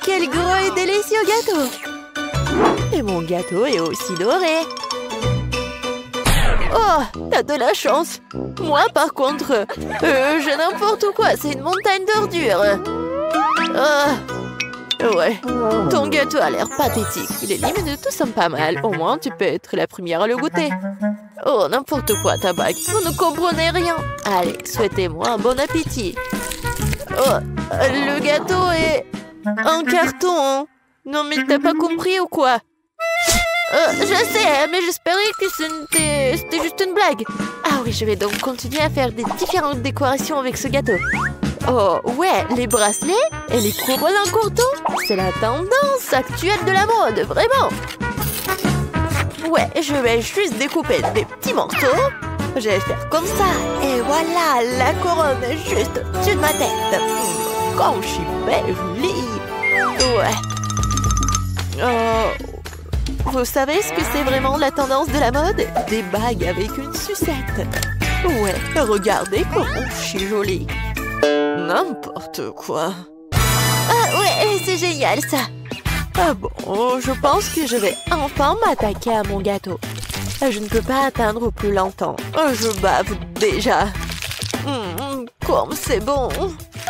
quel gros et délicieux gâteau! Et mon gâteau est aussi doré. Oh, t'as de la chance. Moi, par contre, j'ai n'importe quoi. C'est une montagne d'ordures. Ouais, ton gâteau a l'air pathétique. Les limes ne te sont pas mal. Au moins, tu peux être la première à le goûter. Oh, n'importe quoi, ta bague. Vous ne comprenez rien. Allez, souhaitez-moi un bon appétit. Oh, le gâteau est en carton. Hein. Non, mais t'as pas compris ou quoi? Je sais, mais j'espérais que c'était juste une blague. Ah oui, je vais donc continuer à faire des différentes décorations avec ce gâteau. Oh, ouais, les bracelets et les couronnes en courton, c'est la tendance actuelle de la mode, vraiment. Ouais, je vais juste découper des petits morceaux. Je vais faire comme ça. Et voilà, la couronne juste au-dessus de ma tête. Comme je suis belle, jolie. Ouais. Vous savez ce que c'est vraiment la tendance de la mode? Des bagues avec une sucette. Ouais, regardez comment je suis jolie. N'importe quoi. Ah ouais, c'est génial ça. Ah bon, je pense que je vais enfin m'attaquer à mon gâteau. Je ne peux pas atteindre plus longtemps. Je bave déjà. Comme c'est bon.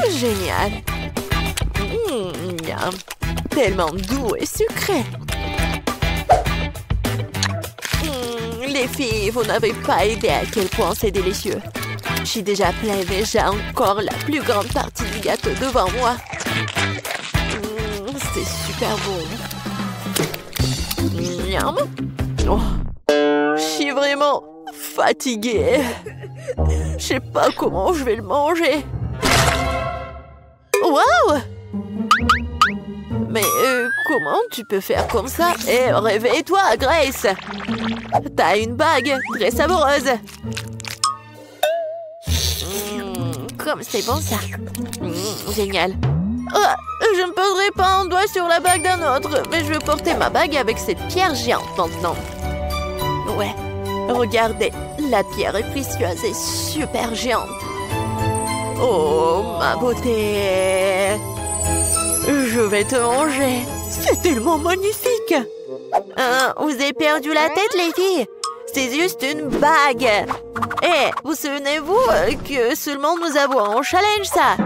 Génial. Miam. Tellement doux et sucré. Les filles, vous n'avez pas idée à quel point c'est délicieux. Je suis déjà pleine et j'ai encore la plus grande partie du gâteau devant moi. C'est super bon. Miam. Oh. Je suis vraiment fatiguée. Je sais pas comment je vais le manger. Waouh! Mais comment tu peux faire comme ça? Eh, réveille-toi, Grace! T'as une bague très savoureuse. Comme c'est bon ça. Génial. Oh, je ne poserai pas un doigt sur la bague d'un autre, mais je veux porter ma bague avec cette pierre géante maintenant. Ouais, regardez, la pierre est précieuse et super géante. Oh, ma beauté! Je vais te manger. C'est tellement magnifique. Vous avez perdu la tête, les filles? C'est juste une bague. Eh, vous souvenez-vous que seulement nous avons un challenge, ça?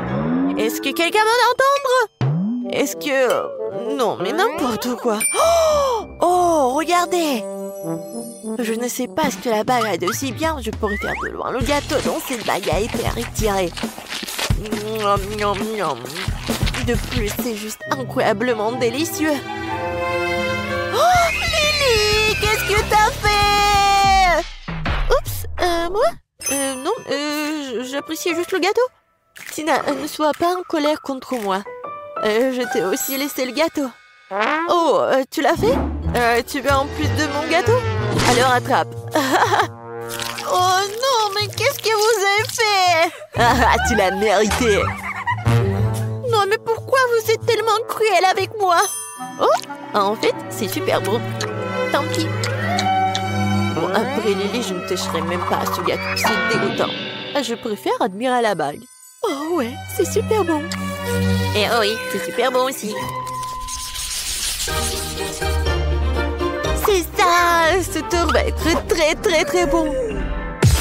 Est-ce que quelqu'un va l'entendre? Est-ce que... Non, mais n'importe quoi. Oh, regardez. Je ne sais pas ce que la bague a de si bien. Je pourrais faire de loin le gâteau dont cette bague a été retirée. De plus, c'est juste incroyablement délicieux. Oh, Lily, qu'est-ce que t'as fait? Oups, moi? Non, j'appréciais juste le gâteau. Tina, ne sois pas en colère contre moi. Je t'ai aussi laissé le gâteau. Oh, tu l'as fait? Tu veux en plus de mon gâteau? Alors attrape. Oh non, mais qu'est-ce que vous avez fait? Tu l'as mérité. Non, mais pourquoi vous êtes tellement cruel avec moi? Oh, en fait, c'est super bon. Tant pis. Bon, après Lily, je ne toucherai même pas à ce gâteau. C'est dégoûtant. Je préfère admirer la bague. Oh ouais, c'est super bon. Et oh oui, c'est super bon aussi. C'est ça, ce tour va être très très très bon.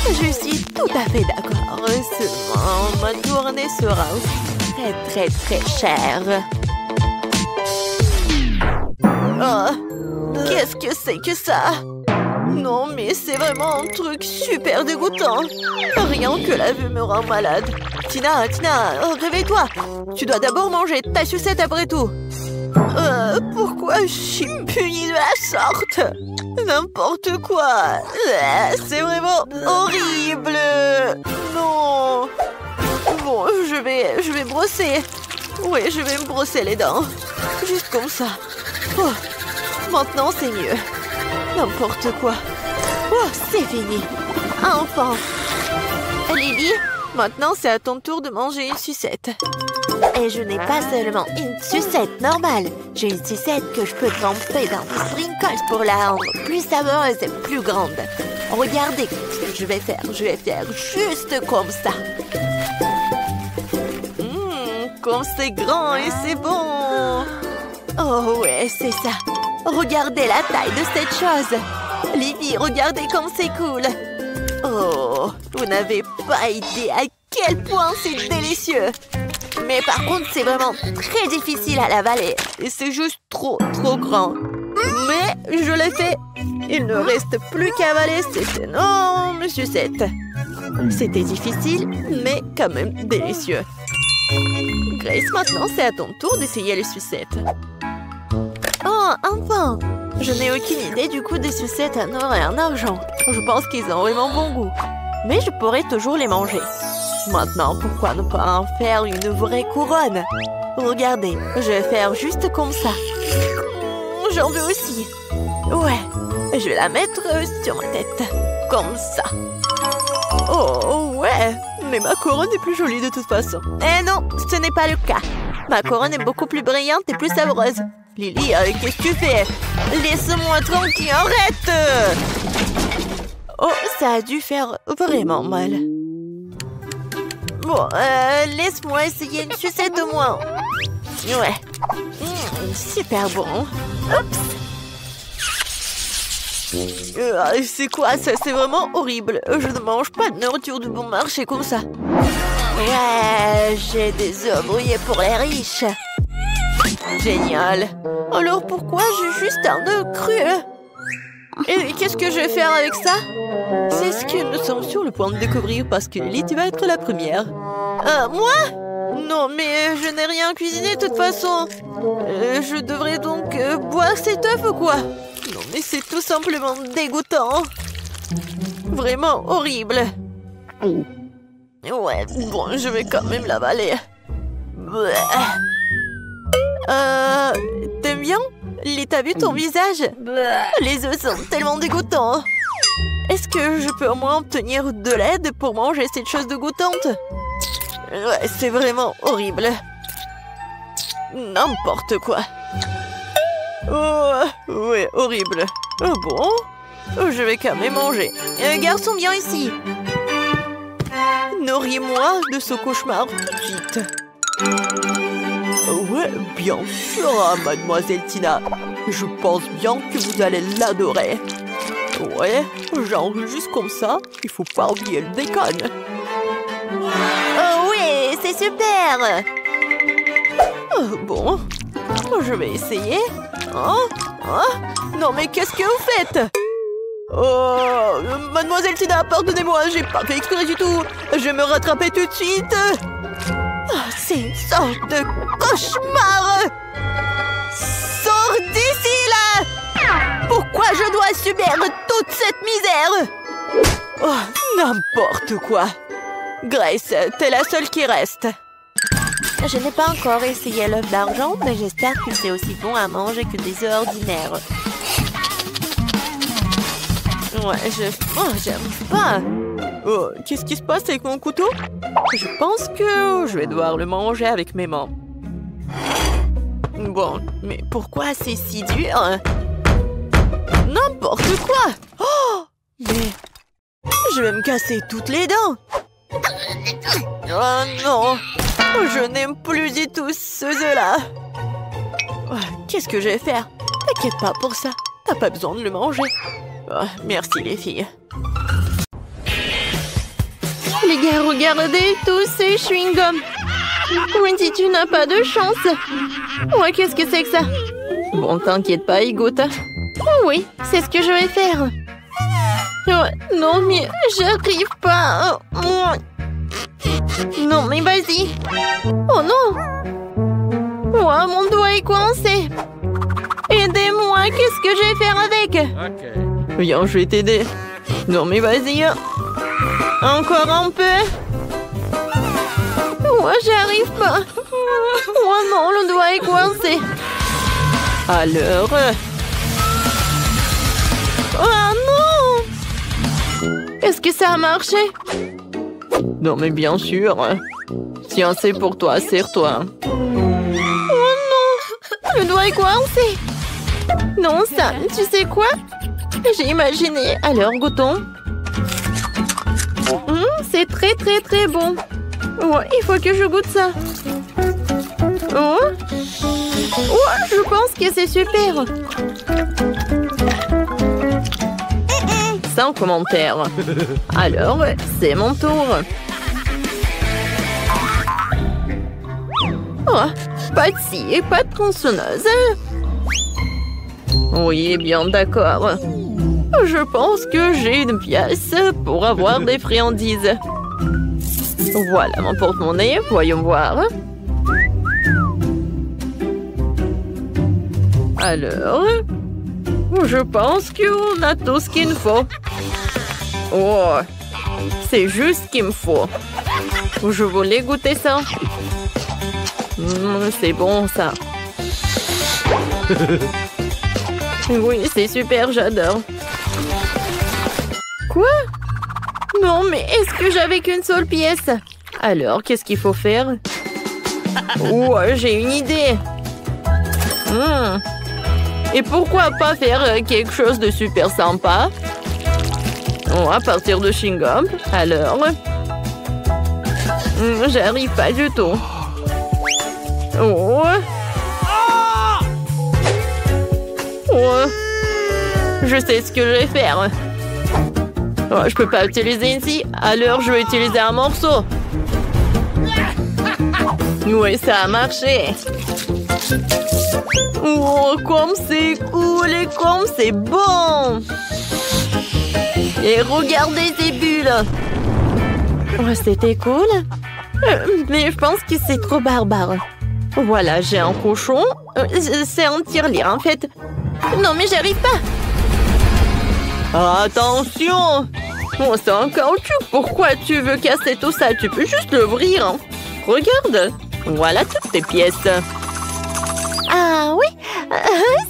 Je suis tout à fait d'accord. Seulement, ma tournée sera aussi très très très chère. Oh, qu'est-ce que c'est que ça? Non, mais c'est vraiment un truc super dégoûtant. Rien que la vue me rend malade. Tina, réveille-toi. Tu dois d'abord manger ta sucette après tout. Pourquoi je suis punie de la sorte? N'importe quoi. C'est vraiment horrible. Non. Bon, je vais brosser. Oui, je vais me brosser les dents. Juste comme ça. Oh, maintenant, c'est mieux. N'importe quoi. Oh, c'est fini. Enfin. Lily, maintenant, c'est à ton tour de manger une sucette. Et je n'ai pas seulement une sucette normale. J'ai une sucette que je peux tremper dans des sprinkles pour la rendre plus savoureuse et plus grande. Regardez ce que je vais faire. Je vais faire juste comme ça. Comme c'est grand et c'est bon. Oh ouais, c'est ça. Regardez la taille de cette chose. Livy, regardez comme c'est cool. Oh, vous n'avez pas idée à quel point c'est délicieux. Mais par contre, c'est vraiment très difficile à l'avaler. Et c'est juste trop grand. Mais je l'ai fait. Il ne reste plus qu'à avaler cette énorme sucette. C'était difficile, mais quand même délicieux. Grace, maintenant, c'est à ton tour d'essayer les sucettes. Oh, enfin! Je n'ai aucune idée du goût des sucettes en or et en argent. Je pense qu'ils ont vraiment bon goût. Mais je pourrais toujours les manger. Maintenant, pourquoi ne pas en faire une vraie couronne? Regardez, je vais faire juste comme ça. J'en veux aussi. Ouais, je vais la mettre sur ma tête. Comme ça. Oh, ouais. Mais ma couronne est plus jolie de toute façon. Eh non, ce n'est pas le cas. Ma couronne est beaucoup plus brillante et plus savoureuse. Lily, qu'est-ce que tu fais? Laisse-moi tranquille, arrête! Oh, ça a dû faire vraiment mal. Bon, laisse-moi essayer une sucette au moins. Ouais. Super bon. Oups. C'est quoi ça? C'est vraiment horrible. Je ne mange pas de nourriture du bon marché comme ça. Ouais, j'ai des œufs brouillés pour les riches. Génial. Alors pourquoi j'ai juste un œuf cru? Et qu'est-ce que je vais faire avec ça? C'est ce que nous sommes sur le point de découvrir parce que Lily, tu vas être la première. Moi? Non, mais je n'ai rien cuisiné de toute façon. Je devrais donc boire cet œuf ou quoi? Non, mais c'est tout simplement dégoûtant. Vraiment horrible. Ouais, bon, je vais quand même l'avaler. T'aimes bien? Lily, t'as vu ton visage? Les œufs sont tellement dégoûtants. Est-ce que je peux au moins obtenir de l'aide pour manger cette chose dégoûtante? Ouais, c'est vraiment horrible. N'importe quoi. Oh, ouais, horrible. Oh bon? Je vais quand même manger. Garçon, viens ici. Nourris-moi de ce cauchemar tout de suite. Ouais, bien sûr, mademoiselle Tina. Je pense bien que vous allez l'adorer. Ouais, genre juste comme ça, il faut pas oublier le bacon. Oh oui, c'est super. Oh, bon, je vais essayer. Non mais qu'est-ce que vous faites? Oh, mademoiselle Tina, pardonnez-moi, j'ai pas fait exprès du tout. Je vais me rattraper tout de suite. C'est une sorte de cauchemar. Sors d'ici, là. Pourquoi je dois subir toute cette misère? Oh, n'importe quoi. Grace, t'es la seule qui reste. Je n'ai pas encore essayé l'œuf d'argent, mais j'espère que c'est aussi bon à manger que des œufs ordinaires. Ouais, j'aime pas. Oh, qu'est-ce qui se passe avec mon couteau? Je pense que je vais devoir le manger avec mes mains. Bon, mais pourquoi c'est si dur? N'importe quoi! Oh! Mais je vais me casser toutes les dents! Oh non! Je n'aime plus du tout ce œuf-là! Qu'est-ce que je vais faire? T'inquiète pas pour ça, t'as pas besoin de le manger. Oh, merci les filles. Les gars, regardez tous ces chewing-gums. Wendy, tu n'as pas de chance. Ouais, qu'est-ce que c'est que ça? Bon, t'inquiète pas, il goûte. Oh oui, c'est ce que je vais faire. Ouais, non, mais j'arrive pas. Non, mais vas-y. Oh non. Oh, mon doigt est coincé. Aidez-moi, qu'est-ce que je vais faire avec? Ok. Viens, je vais t'aider. Non, mais vas-y. Encore un peu. Moi, j'arrive pas. Oh non, le doigt est coincé. Alors... Oh non! Est-ce que ça a marché? Non, mais bien sûr. Tiens, c'est pour toi, serre-toi. Oh non! Le doigt est coincé. Non, Sam, tu sais quoi? J'ai imaginé. Alors, goûtons. C'est très, très, très bon. Ouais, il faut que je goûte ça. Oh, je pense que c'est super. Sans commentaire. Alors, c'est mon tour. Oh, pas de scie et pas de tronçonneuse. Oui, bien d'accord. Je pense que j'ai une pièce pour avoir des friandises. Voilà mon porte-monnaie, voyons voir. Alors, je pense qu'on a tout ce qu'il nous faut. Oh, c'est juste ce qu'il me faut. Je voulais goûter ça. C'est bon ça. Oui, c'est super, j'adore. Quoi? Non, mais est-ce que j'avais qu'une seule pièce? Alors, qu'est-ce qu'il faut faire? Oh, j'ai une idée. Et pourquoi pas faire quelque chose de super sympa? Oh, à partir de chewing-gum. Alors? J'arrive pas du tout. Oh. Oh. Je sais ce que je vais faire. Oh, je peux pas utiliser une scie, alors je vais utiliser un morceau. Oui, ça a marché. Oh, comme c'est cool et comme c'est bon. Et regardez ces bulles. Oh, c'était cool. Mais je pense que c'est trop barbare. Voilà, j'ai un cochon. C'est un tirelire, en fait. Non, mais j'arrive pas. Attention! Oh, c'est un caoutchouc. Pourquoi tu veux casser tout ça? Tu peux juste l'ouvrir. Hein. Regarde. Voilà toutes tes pièces. Ah oui,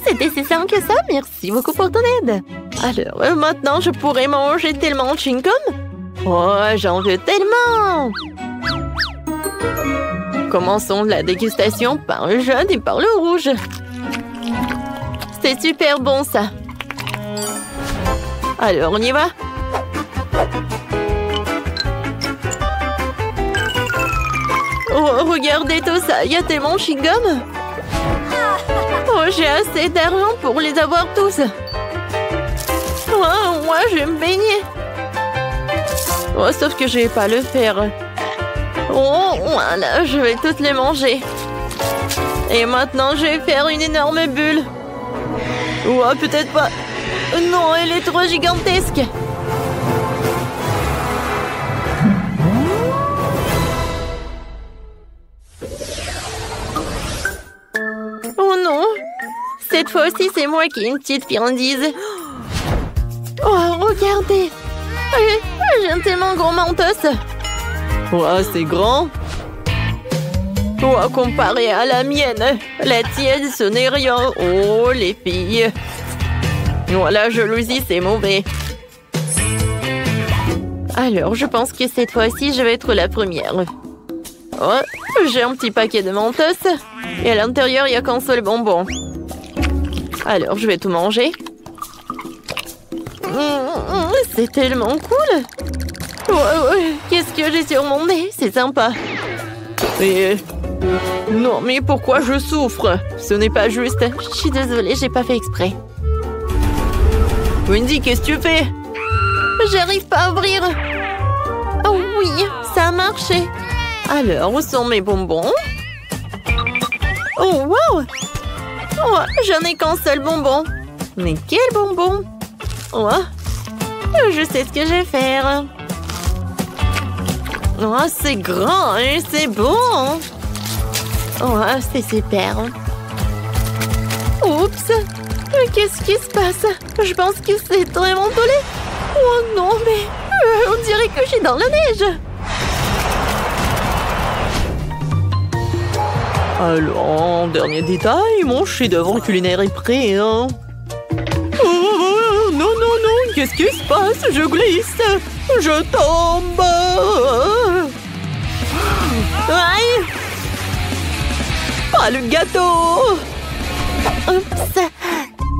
c'était si simple que ça. Merci beaucoup pour ton aide. Alors, maintenant, je pourrais manger tellement de chewing-gum. Oh, j'en veux tellement. Commençons la dégustation par le jaune et par le rouge. C'est super bon, ça. Alors, on y va? Oh, regardez tout ça, il y a tellement de chewing-gum. Oh, j'ai assez d'argent pour les avoir tous. Oh, moi, je vais me baigner. Oh, sauf que je vais pas le faire. Oh, voilà, je vais toutes les manger. Et maintenant, je vais faire une énorme bulle. Oh, peut-être pas. Non, elle est trop gigantesque. Oh non. Cette fois-ci, c'est moi qui ai une petite friandise. Oh, regardez. J'ai un tellement gros mentos. Oh, c'est grand. Oh, comparé à la mienne, la tienne, ce n'est rien. Oh, les filles. Oh, la jalousie, c'est mauvais. Alors, je pense que cette fois-ci, je vais être la première. Oh, j'ai un petit paquet de Mentos. Et à l'intérieur, il n'y a qu'un seul bonbon. Alors, je vais tout manger. C'est tellement cool. Qu'est-ce que j'ai sur mon nez? C'est sympa. Et... Non, mais pourquoi je souffre? Ce n'est pas juste. Je suis désolée, j'ai pas fait exprès. Wendy, qu'est-ce que tu fais? J'arrive pas à ouvrir. Oh oui, ça a marché. Alors, où sont mes bonbons? Oh, wow! Oh, j'en ai qu'un seul bonbon. Mais quel bonbon? Oh, je sais ce que je vais faire. Oh, c'est grand et c'est bon. Oh, c'est super. Oups! Qu'est-ce qui se passe? Je pense que c'est vraiment tollé. Oh non, mais on dirait que je suis dans la neige. Alors, dernier détail, mon chef-d'œuvre culinaire est prêt, hein? Oh, non, non, non, qu'est-ce qui se passe? Je glisse, je tombe. Aïe! Pas le gâteau! Oups!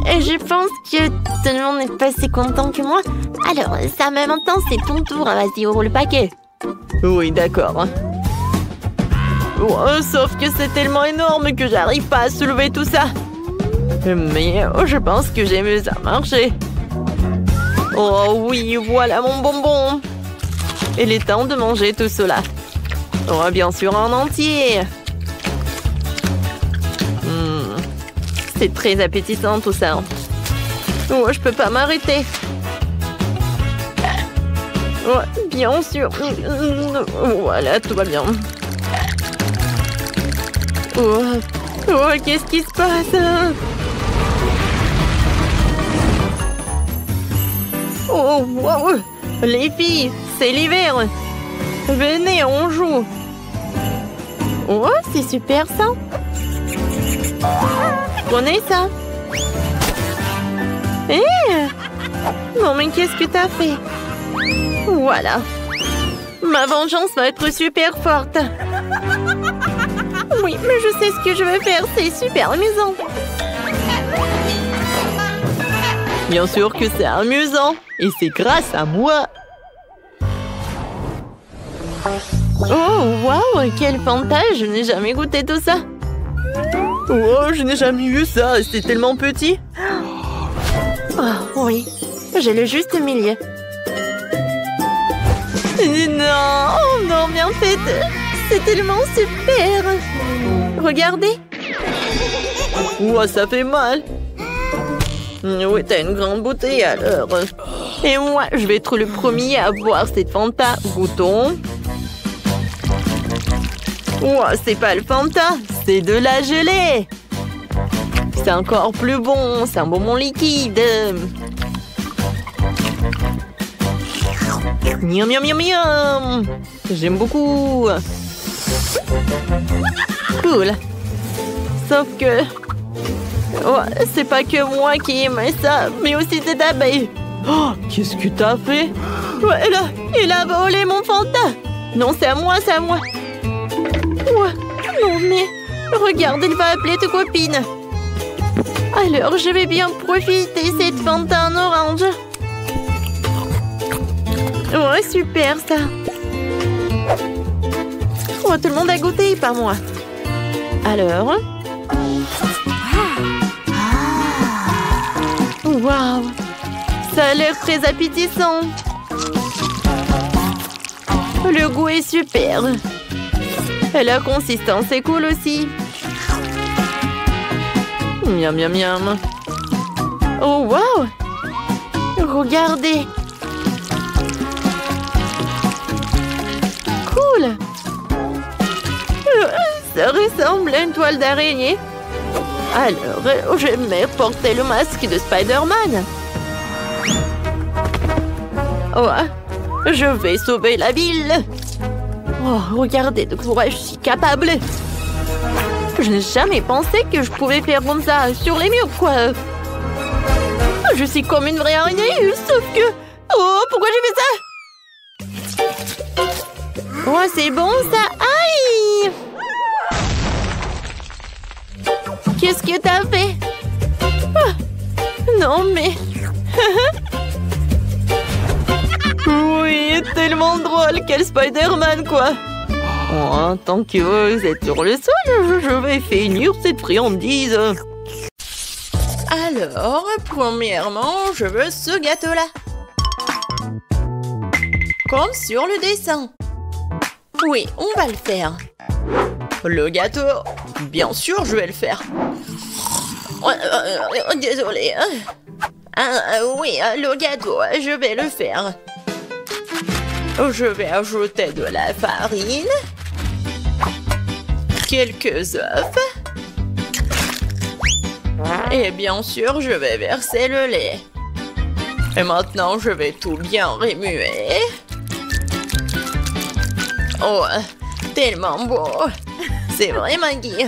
Je pense que tout le monde n'est pas si content que moi. Alors, ça me maintenant, c'est ton tour. Vas-y, ouvre le paquet. Oui, d'accord. Oh, sauf que c'est tellement énorme que j'arrive pas à soulever tout ça. Mais je pense que j'ai vu ça marcher. Oh oui, voilà mon bonbon. Il est temps de manger tout cela. Oh, bien sûr en entier. C'est très appétissant tout ça. Oh, je peux pas m'arrêter. Oh, bien sûr. Voilà, tout va bien. Oh, oh, qu'est-ce qui se passe? Oh, wow. Les filles, c'est l'hiver. Venez, on joue. Oh, c'est super ça. Prenez ça. Non, mais qu'est-ce que t'as fait? Voilà. Ma vengeance va être super forte. Oui, mais je sais ce que je vais faire. C'est super amusant. Bien sûr que c'est amusant. Et c'est grâce à moi. Oh, waouh, quel fantasme. Je n'ai jamais goûté tout ça. Oh, je n'ai jamais vu ça. C'est tellement petit. Oh, oui. J'ai le juste milieu. Non, oh non, bien fait. C'est tellement super. Regardez. Ouah, ça fait mal. Oui, t'as une grande bouteille alors. Et moi, je vais être le premier à boire cette Fanta. Goûtons. Ouah, c'est pas le Fanta, c'est de la gelée. C'est encore plus bon, c'est un bonbon liquide. Miam, miam, miam, miam. J'aime beaucoup. Cool. Sauf que... Oh, c'est pas que moi qui aime ça, mais aussi cette abeille. Oh, qu'est-ce que t'as fait? Ouais, il a volé mon Fanta. Non, c'est à moi, c'est à moi. Ouais, non, mais... Regarde, il va appeler tes copines. Alors, je vais bien profiter cette Fanta en orange. Ouais, super, ça. Oh, tout le monde a goûté, pas moi. Alors... Waouh! Ça a l'air très appétissant. Le goût est super. Et la consistance est cool aussi. Miam, miam, miam. Oh, waouh! Regardez. Cool. Ça ressemble à une toile d'araignée. Alors, j'aimerais porter le masque de Spider-Man. Oh, je vais sauver la ville. Oh, regardez de quoi je suis capable. Je n'ai jamais pensé que je pouvais faire comme ça sur les murs, quoi. Je suis comme une vraie araignée, sauf que... Oh, pourquoi j'ai fait ça? Oh, c'est bon, ça. Aïe! Qu'est-ce que t'as fait? Oh, non, mais... Oui, tellement drôle. Quel Spider-Man, quoi. Oh, tant que vous êtes sur le sol, je vais finir cette friandise. Alors, premièrement, je veux ce gâteau-là. Comme sur le dessin. Oui, on va le faire. Le gâteau, bien sûr, je vais le faire. Désolée. Oui, le gâteau, je vais le faire. Je vais ajouter de la farine, quelques œufs, et bien sûr, je vais verser le lait. Et maintenant, je vais tout bien remuer. Oh, tellement beau. C'est vrai, Maggie.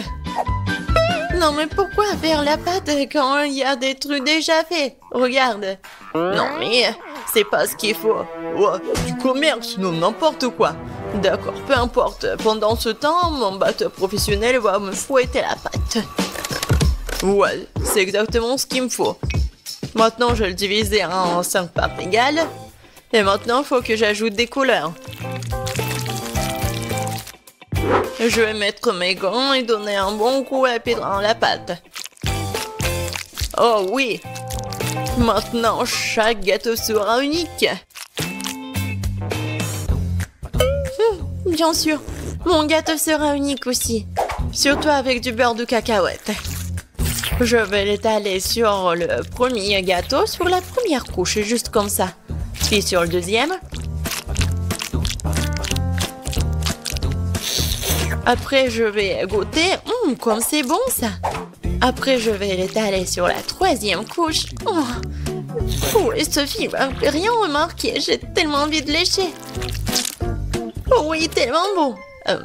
Non, mais pourquoi faire la pâte quand il y a des trucs déjà faits? Regarde. Non, mais c'est pas ce qu'il faut. Oh, du commerce, non, n'importe quoi. D'accord, peu importe. Pendant ce temps, mon batteur professionnel va me fouetter la pâte. Ouais, c'est exactement ce qu'il me faut. Maintenant, je vais le diviser en 5 parts égales. Et maintenant, il faut que j'ajoute des couleurs. Je vais mettre mes gants et donner un bon coup à pied dans la pâte. Oh oui. Maintenant, chaque gâteau sera unique. Bien sûr, mon gâteau sera unique aussi. Surtout avec du beurre de cacahuète. Je vais l'étaler sur le premier gâteau, sur la première couche, juste comme ça. Puis sur le deuxième. Après, je vais goûter. Comme c'est bon, ça. Après, je vais l'étaler sur la troisième couche. Oh, et Sophie va rien remarquer. J'ai tellement envie de lécher. Oh oui, tellement bon.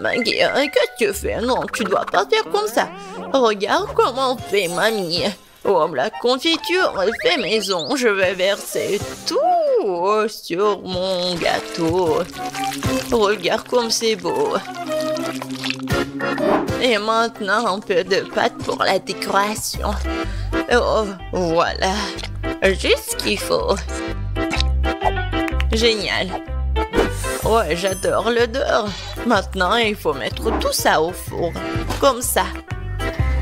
Maggie, qu'est-ce que tu fais? Non, tu dois pas faire comme ça. Regarde comment fait mamie. Oh, la confiture est fait maison. Je vais verser tout sur mon gâteau. Regarde comme c'est beau. Et maintenant, un peu de pâte pour la décoration. Oh, voilà. Juste ce qu'il faut. Génial. Ouais, j'adore l'odeur. Maintenant, il faut mettre tout ça au four. Comme ça.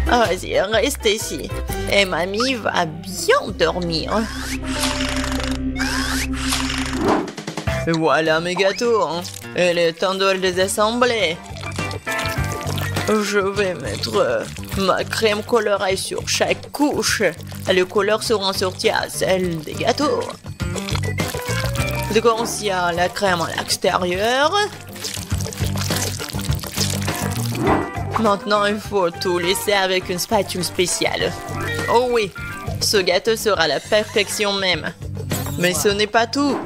Vas-y, reste ici. Et mamie va bien dormir. Et voilà mes gâteaux. Il est temps de les assembler. Je vais mettre ma crème colorée sur chaque couche. Les couleurs seront sorties à celles des gâteaux. Donc, il y a la crème à l'extérieur. Maintenant, il faut tout laisser avec une spatule spéciale. Oh oui, ce gâteau sera la perfection même. Mais ce n'est pas tout.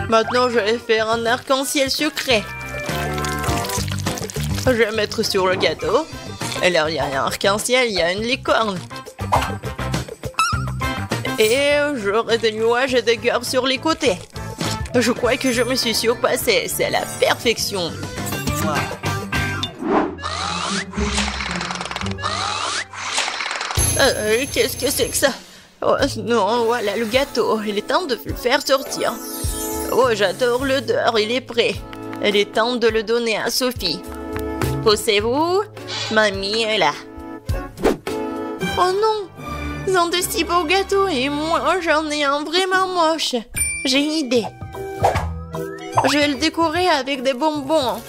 Maintenant, je vais faire un arc-en-ciel sucré. Je vais mettre sur le gâteau. Et là, il y a un arc-en-ciel, il y a une licorne. Et j'aurai des nuages et des cœurs sur les côtés. Je crois que je me suis surpassée. C'est la perfection. Qu'est-ce que c'est que ça? Oh non, voilà le gâteau. Il est temps de le faire sortir. Oh, j'adore l'odeur. Il est prêt. Il est temps de le donner à Sophie. Poussez-vous. Mamie est là. Oh non! Ils ont de si beaux gâteaux et moi, j'en ai un vraiment moche. J'ai une idée. Je vais le décorer avec des bonbons.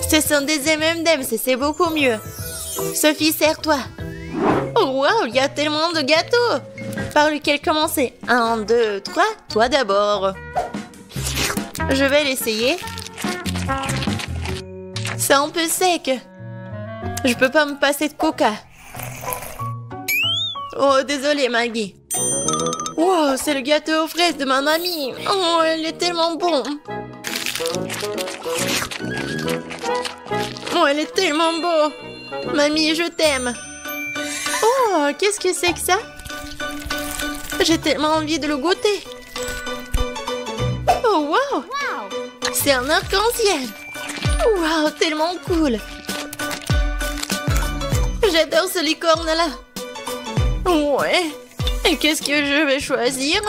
Ce sont des M&M's et c'est beaucoup mieux. Sophie, serre-toi. Oh wow, il y a tellement de gâteaux. Par lequel commencer? 1, 2, 3, toi d'abord. Je vais l'essayer. C'est un peu sec. Je peux pas me passer de coca. Oh, désolée Maggie. Wow, c'est le gâteau aux fraises de ma mamie. Oh, il est tellement bon. Oh, elle est tellement beau. Mamie, je t'aime. Oh, qu'est-ce que c'est que ça? J'ai tellement envie de le goûter. Oh, wow. C'est un arc-en-ciel. Wow, tellement cool. J'adore ce licorne-là. Ouais. Et qu'est-ce que je vais choisir?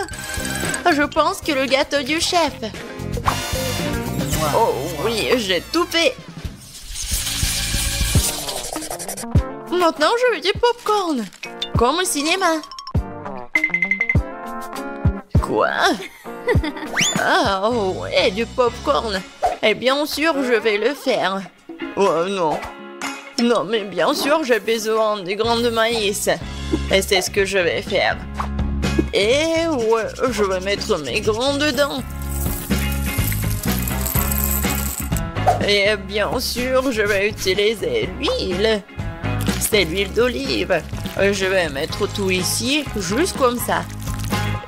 Je pense que le gâteau du chef. Oh oui, j'ai tout fait. Maintenant, je veux du popcorn. Comme au cinéma. Quoi? Ah, oh ouais, du popcorn. Et bien sûr, je vais le faire. Oh non. Non, mais bien sûr, j'ai besoin des grains de maïs. Et c'est ce que je vais faire. Et ouais, je vais mettre mes grains dedans. Et bien sûr, je vais utiliser l'huile. C'est l'huile d'olive. Je vais mettre tout ici, juste comme ça.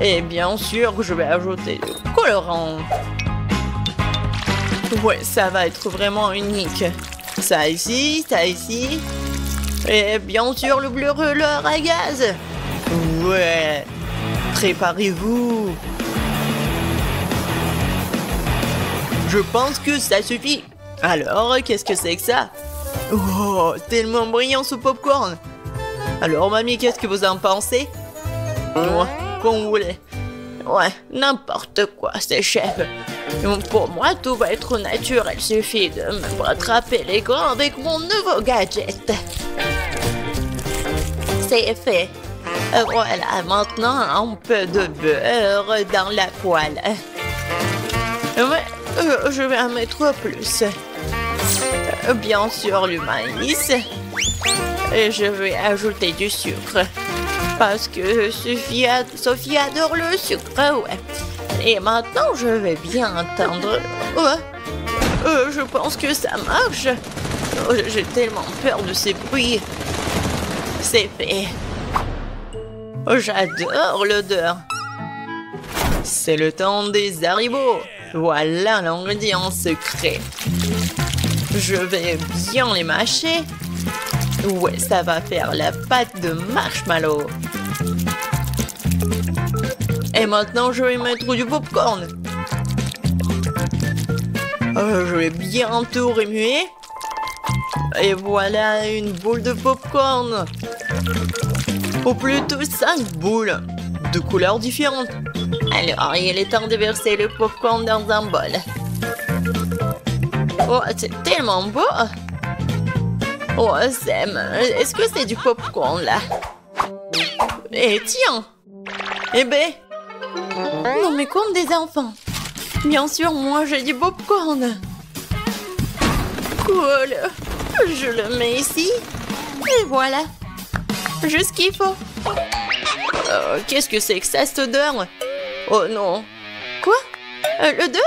Et bien sûr, je vais ajouter du colorant. Ouais, ça va être vraiment unique. Ça ici, ça ici. Et bien sûr, le bleu rouleur à gaz. Ouais. Préparez-vous. Je pense que ça suffit. Alors, qu'est-ce que c'est que ça? Oh, tellement brillant ce popcorn. Alors, mamie, qu'est-ce que vous en pensez? Ouais, comme vous voulez. Ouais, n'importe quoi, c'est chef. Pour moi, tout va être naturel. Il suffit de me rattraper les grains avec mon nouveau gadget. c'est fait. Voilà, maintenant un peu de beurre dans la poêle. Ouais, je vais en mettre plus. Bien sûr, le maïs. Et je vais ajouter du sucre. Parce que Sophie adore le sucre, ouais. Et maintenant, je vais bien entendre. Je pense que ça marche. J'ai tellement peur de ces bruits. C'est fait. J'adore l'odeur. C'est le temps des haribots. Voilà l'ingrédient secret. Je vais bien les mâcher. Ouais, ça va faire la pâte de marshmallow. Et maintenant, je vais mettre du popcorn. Je vais bien tout remuer. Et voilà une boule de popcorn. Ou plutôt 5 boules de couleurs différentes. Alors, il est temps de verser le popcorn dans un bol. Oh, c'est tellement beau! Oh, Sam, est-ce que c'est du popcorn, là? Eh, tiens! Eh ben! Non, mais comme des enfants! Bien sûr, moi, j'ai du popcorn! Cool! Je le mets ici. Et voilà! Juste ce qu'il faut! Qu'est-ce que c'est que ça, cette odeur? Oh non! Quoi? L'odeur?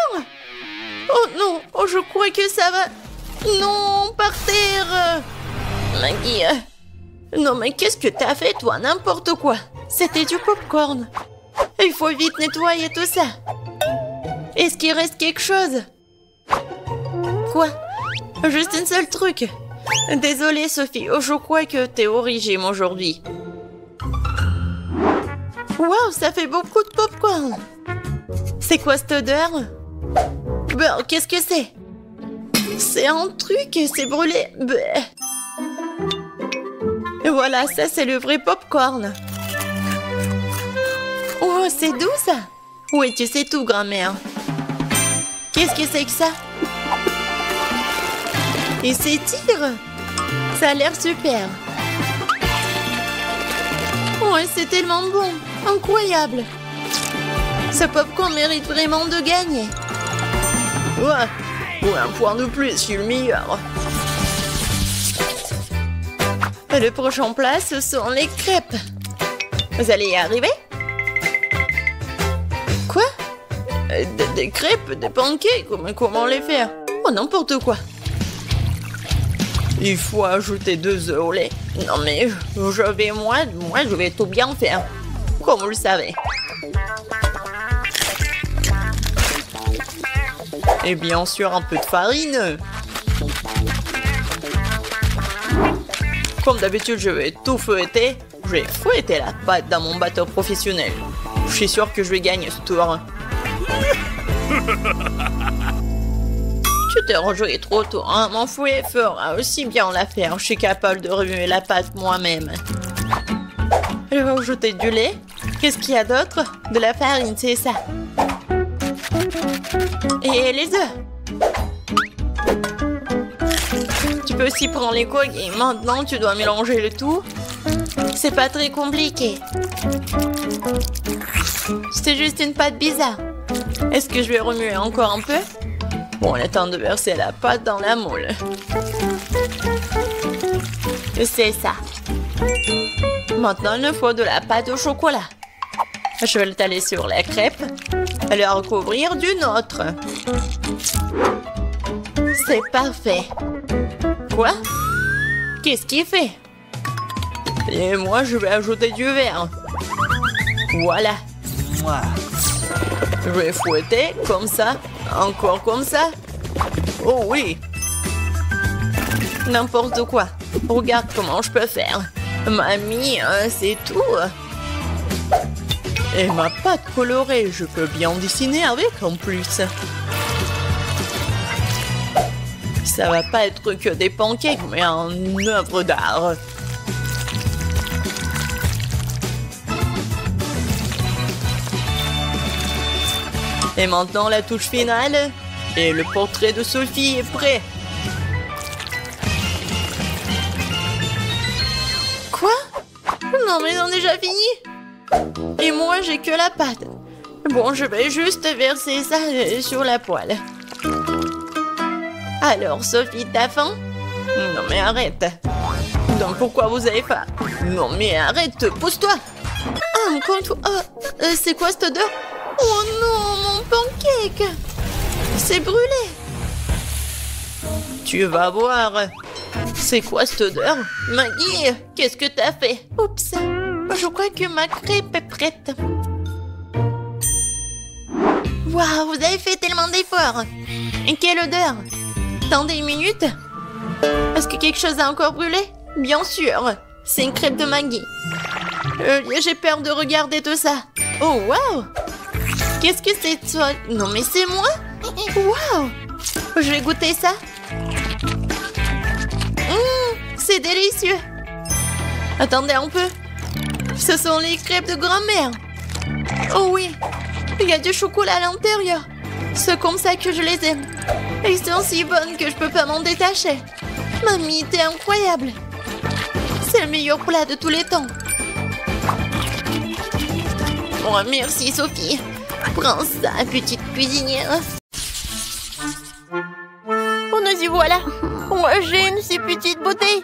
Oh non! Oh, je crois que ça va... Non, par terre! Maggie... Non, mais qu'est-ce que t'as fait, toi? N'importe quoi! C'était du popcorn! Il faut vite nettoyer tout ça! Est-ce qu'il reste quelque chose? Quoi? Juste un seul truc! Désolée, Sophie, je crois que t'es au régime aujourd'hui. Waouh, ça fait beaucoup de popcorn! C'est quoi cette odeur? Ben, qu'est-ce que c'est? C'est un truc, c'est brûlé. Ben. Et voilà, ça c'est le vrai popcorn. Oh, c'est doux ça. Oui, tu sais tout, grand-mère. Qu'est-ce que c'est que ça? Il s'étire. Ça a l'air super. Oh, c'est tellement bon. Incroyable. Ce popcorn mérite vraiment de gagner. Ouais. Pour un point de plus, je suis le meilleur. Le prochain plat, ce sont les crêpes. Vous allez y arriver? Quoi? Des crêpes, des pancakes, mais comment les faire? Oh, n'importe quoi. Il faut ajouter 2 œufs au lait. Non mais, je vais tout bien faire. Comme vous le savez. Et bien sûr, un peu de farine. Comme d'habitude, je vais tout fouetter. Je vais fouetter la pâte dans mon bateau professionnel. Je suis sûr que je vais gagner ce tour. Tu t'es rejoué trop tôt, hein? Mon fouet fera aussi bien l'affaire. Je suis capable de remuer la pâte moi-même. Je vais ajouter du lait. Qu'est-ce qu'il y a d'autre? De la farine, c'est ça. Et les œufs. Tu peux aussi prendre les coques et maintenant tu dois mélanger le tout. C'est pas très compliqué. C'est juste une pâte bizarre. Est-ce que je vais remuer encore un peu? Bon, il est temps de verser la pâte dans la moule. C'est ça. Maintenant, il nous faut de la pâte au chocolat. Je vais l'étaler sur la crêpe et la recouvrir d'une autre. C'est parfait. Quoi? Qu'est-ce qu'il fait? Et moi, je vais ajouter du verre. Voilà. Je vais fouetter comme ça. Encore comme ça. Oh oui. N'importe quoi. Regarde comment je peux faire. Mamie, c'est tout. Et ma pâte colorée, je peux bien dessiner avec en plus. Ça va pas être que des pancakes, mais une œuvre d'art. Et maintenant la touche finale. Et le portrait de Sophie est prêt. Quoi? Non, mais ils ont déjà fini. Et moi, j'ai que la pâte. Bon, je vais juste verser ça sur la poêle. Alors, Sophie, t'as faim? Non, mais arrête. Donc, pourquoi vous avez faim? Non, mais arrête, pousse-toi. Ah, encore une fois. C'est quoi cette odeur? Oh non, mon pancake. C'est brûlé. Tu vas voir. C'est quoi cette odeur? Maggie, qu'est-ce que t'as fait? Oups, je crois que ma crêpe est prête. Waouh, vous avez fait tellement d'efforts. Et quelle odeur? Attendez une minute. Est-ce que quelque chose a encore brûlé? Bien sûr, c'est une crêpe de Maggie. J'ai peur de regarder tout ça. Oh, waouh! Qu'est-ce que c'est toi? Non, mais c'est moi? Waouh! Je vais goûter ça. C'est délicieux. Attendez un peu. Ce sont les crêpes de grand-mère. Oh oui, il y a du chocolat à l'intérieur. C'est comme ça que je les aime. Elles sont si bonnes que je peux pas m'en détacher. Mamie, t'es incroyable. C'est le meilleur plat de tous les temps. Oh, merci Sophie. Prends ça, petite cuisinière. Oh, nous y voilà. Moi, j'ai une si petite bouteille.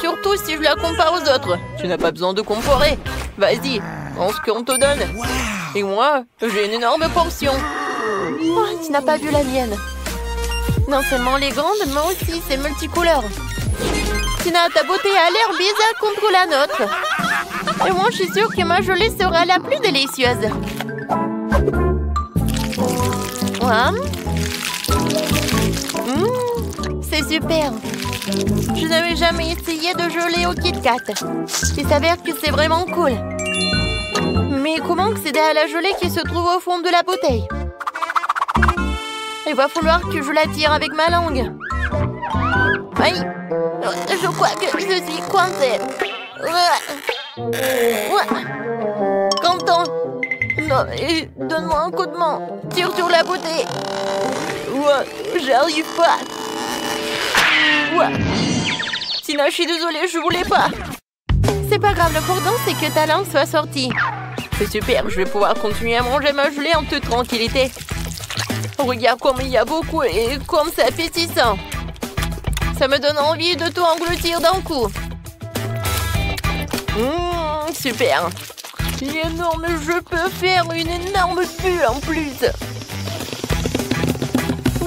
Surtout si je la compare aux autres. Tu n'as pas besoin de comparer. Vas-y, prends ce qu'on te donne. Et moi, j'ai une énorme portion. Oh, tu n'as pas vu la mienne. Non seulement les grandes, mais aussi c'est multicouleur. Tina, ta bouteille a l'air bizarre contre la nôtre. Et moi, je suis sûre que ma gelée sera la plus délicieuse. C'est super. Je n'avais jamais essayé de gelée au Kit Kat. Il s'avère que c'est vraiment cool. Mais comment accéder à la gelée qui se trouve au fond de la bouteille? Il va falloir que je la tire avec ma langue. Aïe! Je crois que je suis coincée. Quentin! Non, donne-moi un coup de main. Tire sur la bouteille. J'arrive pas. Tina, je suis désolée, je voulais pas. C'est pas grave, l'important c'est que ta langue soit sortie. C'est super, je vais pouvoir continuer à manger ma gelée en toute tranquillité. Regarde comme il y a beaucoup et comme c'est appétissant. Ça me donne envie de tout engloutir d'un coup. Super. Il est énorme, je peux faire une énorme bulle en plus.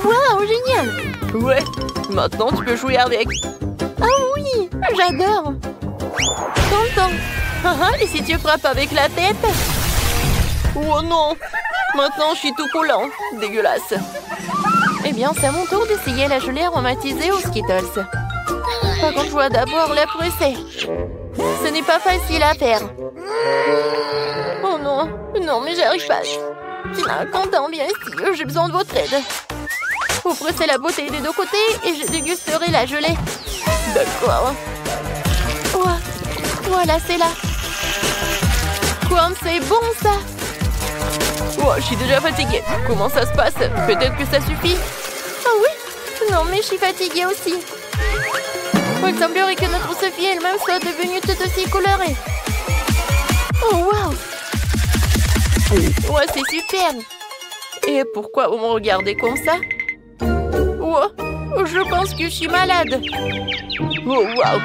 Waouh, génial. Ouais, maintenant tu peux jouer avec. Ah oui, j'adore. Content. Et si tu frappes avec la tête? Oh non, maintenant je suis tout collant. Dégueulasse. Eh bien, c'est à mon tour d'essayer la gelée aromatisée aux Skittles. Par contre, je dois d'abord la presser. Ce n'est pas facile à faire. Oh non, non, mais j'arrive pas. Tina, Quentin, viens ici, j'ai besoin de votre aide. Vous pressez la bouteille des deux côtés et je dégusterai la gelée. D'accord. Voilà, c'est là. Comme c'est bon, ça. Je suis déjà fatiguée. Comment ça se passe? Peut-être que ça suffit. Ah oui? Non, mais je suis fatiguée aussi. Il semblerait que notre Sophie elle-même soit devenue toute aussi colorée. Oh, waouh! Ouais, c'est super. Et pourquoi vous me regardez comme ça? Je pense que je suis malade. Oh, waouh!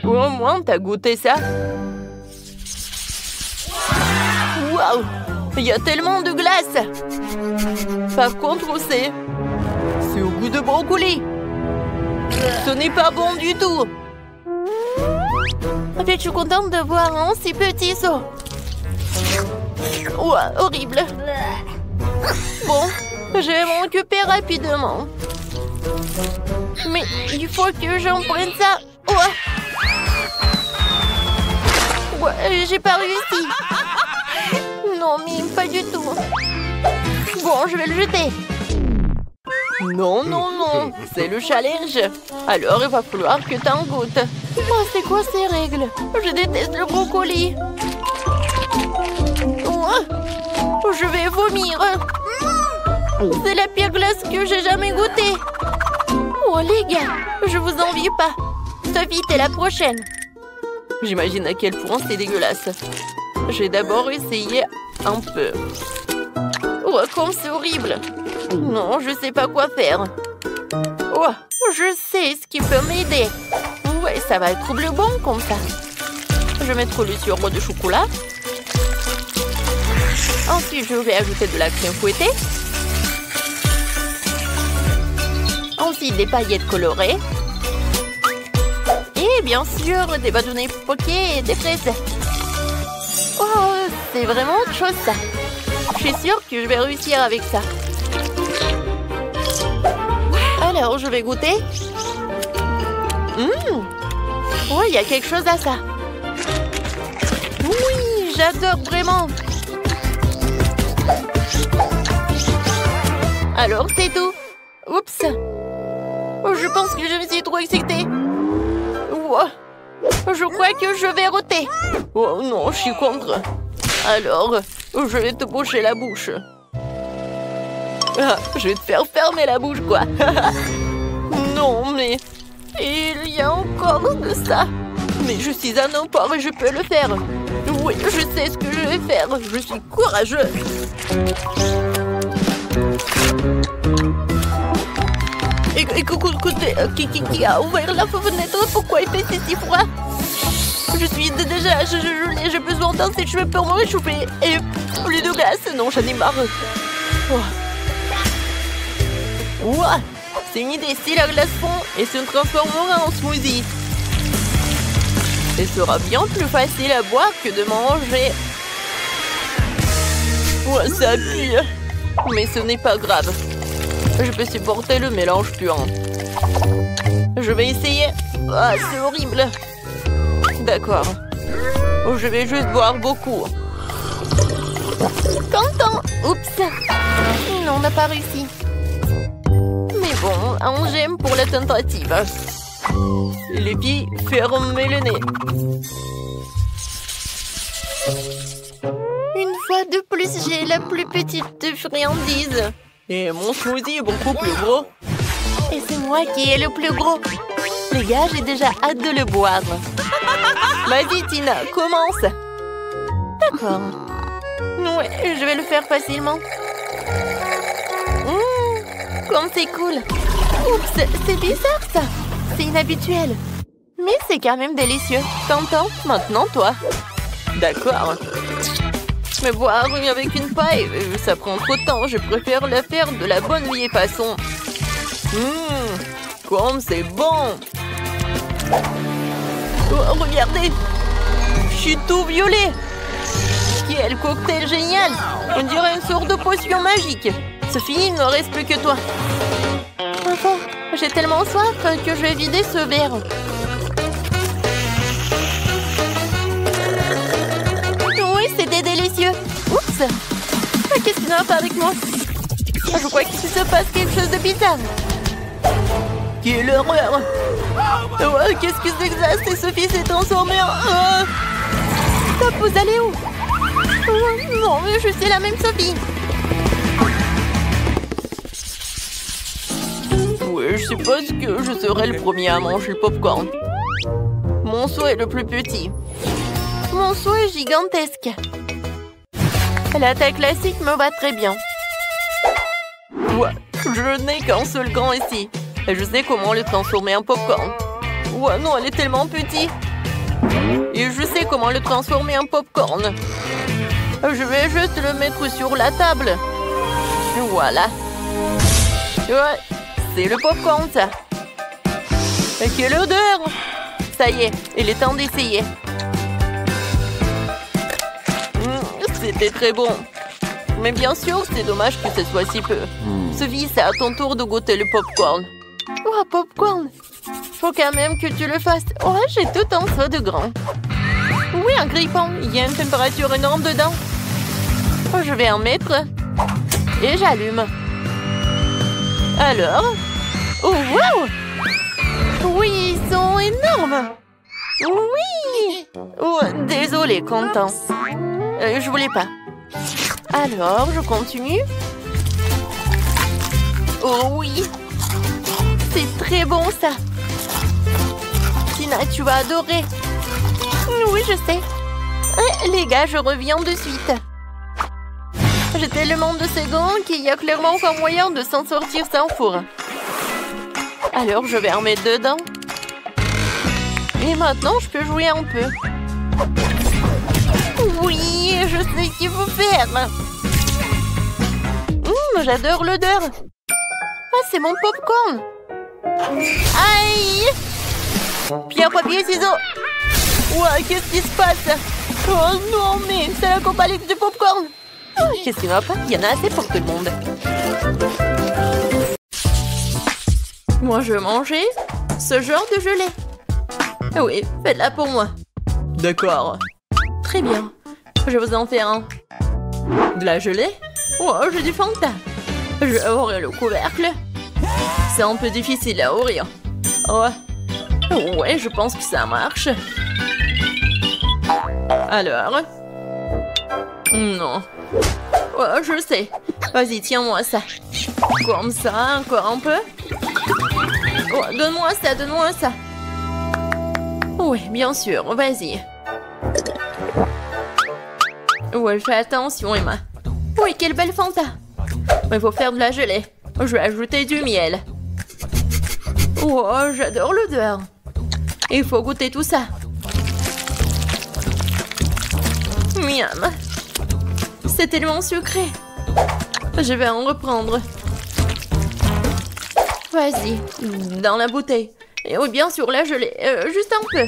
Au moins, t'as goûté ça? Waouh! Il y a tellement de glace. Par contre, c'est au goût de brocoli. Ce n'est pas bon du tout. En fait, je suis contente de voir un si petit saut. Horrible. Bon, je vais m'en occuper rapidement. Mais il faut que j'en prenne ça. J'ai pas réussi. Non, mais pas du tout. Bon, je vais le jeter. Non, non, non. C'est le challenge. Alors, il va falloir que t'en goûtes. C'est quoi ces règles? Je déteste le brocoli. Je vais vomir. C'est la pire glace que j'ai jamais goûtée. Les gars, je vous envie pas. Sophie, t'es la prochaine. J'imagine à quel point c'est dégueulasse. J'ai d'abord essayé un peu. Oh, comme c'est horrible. Non, je sais pas quoi faire. Oh, je sais ce qui peut m'aider. Ouais, ça va être bleu bon comme ça. Je vais mettre le sirop de chocolat. Ensuite, je vais ajouter de la crème fouettée. Ensuite, des paillettes colorées. Et bien sûr, des bâtonnets poqués et des fraises. Oh, c'est vraiment autre chose ça. Je suis sûre que je vais réussir avec ça. Alors, je vais goûter. Ouais, il y a quelque chose à ça. Oui, j'adore vraiment. Alors, c'est tout. Oups. Je pense que je me suis trop excitée. Wow. Je crois que je vais roter. Oh non, je suis contre. Alors, je vais te boucher la bouche. Ah, je vais te faire fermer la bouche, quoi. Non, mais il y a encore de ça. Mais je suis un emport et je peux le faire. Oui, je sais ce que je vais faire. Je suis courageux. Écoutez, qui a ouvert la fenêtre? Pourquoi il fait si froid? Je suis déjà j'ai besoin d'un sèche-cheveux pour me réchauffer. Et plus de glace. Non, j'en ai marre. Ouah, c'est une idée. Si la glace fond et se transformera en smoothie. Ce sera bien plus facile à boire que de manger. Ouah, ça pue. Mais ce n'est pas grave. Je peux supporter le mélange puant. Je vais essayer. Ah, c'est horrible. D'accord. Je vais juste boire beaucoup. Content. Oups. Non, on n'a pas réussi. Mais bon, un j'aime pour la tentative. Les filles, fermez le nez. Une fois de plus, j'ai la plus petite friandise. Et mon smoothie est beaucoup plus gros. Et c'est moi qui ai le plus gros. Les gars, j'ai déjà hâte de le boire. Vas-y, Tina, commence. D'accord. Ouais, je vais le faire facilement. Comme c'est cool. Oups, c'est bizarre ça. C'est inhabituel. Mais c'est quand même délicieux. T'entends? Maintenant, toi. D'accord. Mais boire avec une paille, ça prend trop de temps. Je préfère le faire de la bonne vieille façon. Comme c'est bon. Oh, regardez. Je suis tout violet. Quel cocktail génial. On dirait une sorte de potion magique. Sophie, il ne reste plus que toi. Enfin, j'ai tellement soif que je vais vider ce verre. Oui, c'était délicieux. Oups. Qu'est-ce qui ne va pas avec moi? Je crois qu'il se passe quelque chose de bizarre. Quelle horreur. Qu'est-ce que c'est que ça? C'est Sophie s'est transformée en... Top, vous allez où? Non, mais je suis la même Sophie. Oui, je suppose que je serai le premier à manger le popcorn. Mon seau est le plus petit. Mon seau est gigantesque. La taille classique me va très bien. Ouais, je n'ai qu'un seul grand ici. Et je sais comment le transformer en popcorn. Ouais, non, elle est tellement petite. Et je sais comment le transformer en popcorn. Je vais juste le mettre sur la table. Voilà. Ouais, c'est le popcorn, ça. Et quelle odeur! Ça y est, il est temps d'essayer. C'était très bon. Mais bien sûr, c'est dommage que ce soit si peu. Sophie, c'est à ton tour de goûter le popcorn. Oh, popcorn! Faut quand même que tu le fasses. Oh, j'ai tout un seau de grand. Oui, un grille-pain. Il y a une température énorme dedans. Oh, je vais en mettre. Et j'allume. Alors? Oh, wow! Oui, ils sont énormes. Oui! Oh, désolé, Quentin. Je voulais pas. Alors, je continue. Oh oui! C'est très bon, ça. Tina, tu vas adorer. Oui, je sais. Les gars, je reviens de suite. J'ai tellement de secondes qu'il y a clairement aucun moyen de s'en sortir sans four. Alors, je vais en mettre dedans. Et maintenant, je peux jouer un peu. Oui, je sais ce qu'il faut faire. J'adore l'odeur. Ah, c'est mon popcorn. Aïe! Pierre, papier, ciseaux. Ouah, qu'est-ce qui se passe? Oh non, mais c'est la compalexe du popcorn. Oh, qu'est-ce qui va pas? Il y en a assez pour tout le monde. Moi, je veux manger ce genre de gelée. Oui, faites-la pour moi. D'accord. Très bien. Je vous en fais un. De la gelée? Oh, j'ai du Fanta. Je vais ouvrir le couvercle. C'est un peu difficile à ouvrir. Ouais, je pense que ça marche. Alors? Non. Oh, je sais. Vas-y, tiens-moi ça. Comme ça, encore un peu. Oh, donne-moi ça, donne-moi ça. Oui, bien sûr, vas-y. Ouais, fais attention, Emma. Oui, quelle belle Fanta. Il faut faire de la gelée. Je vais ajouter du miel. Oh, j'adore l'odeur. Il faut goûter tout ça. Miam. C'est tellement sucré. Je vais en reprendre. Vas-y, dans la bouteille. Et oui, bien sûr, la gelée. Juste un peu.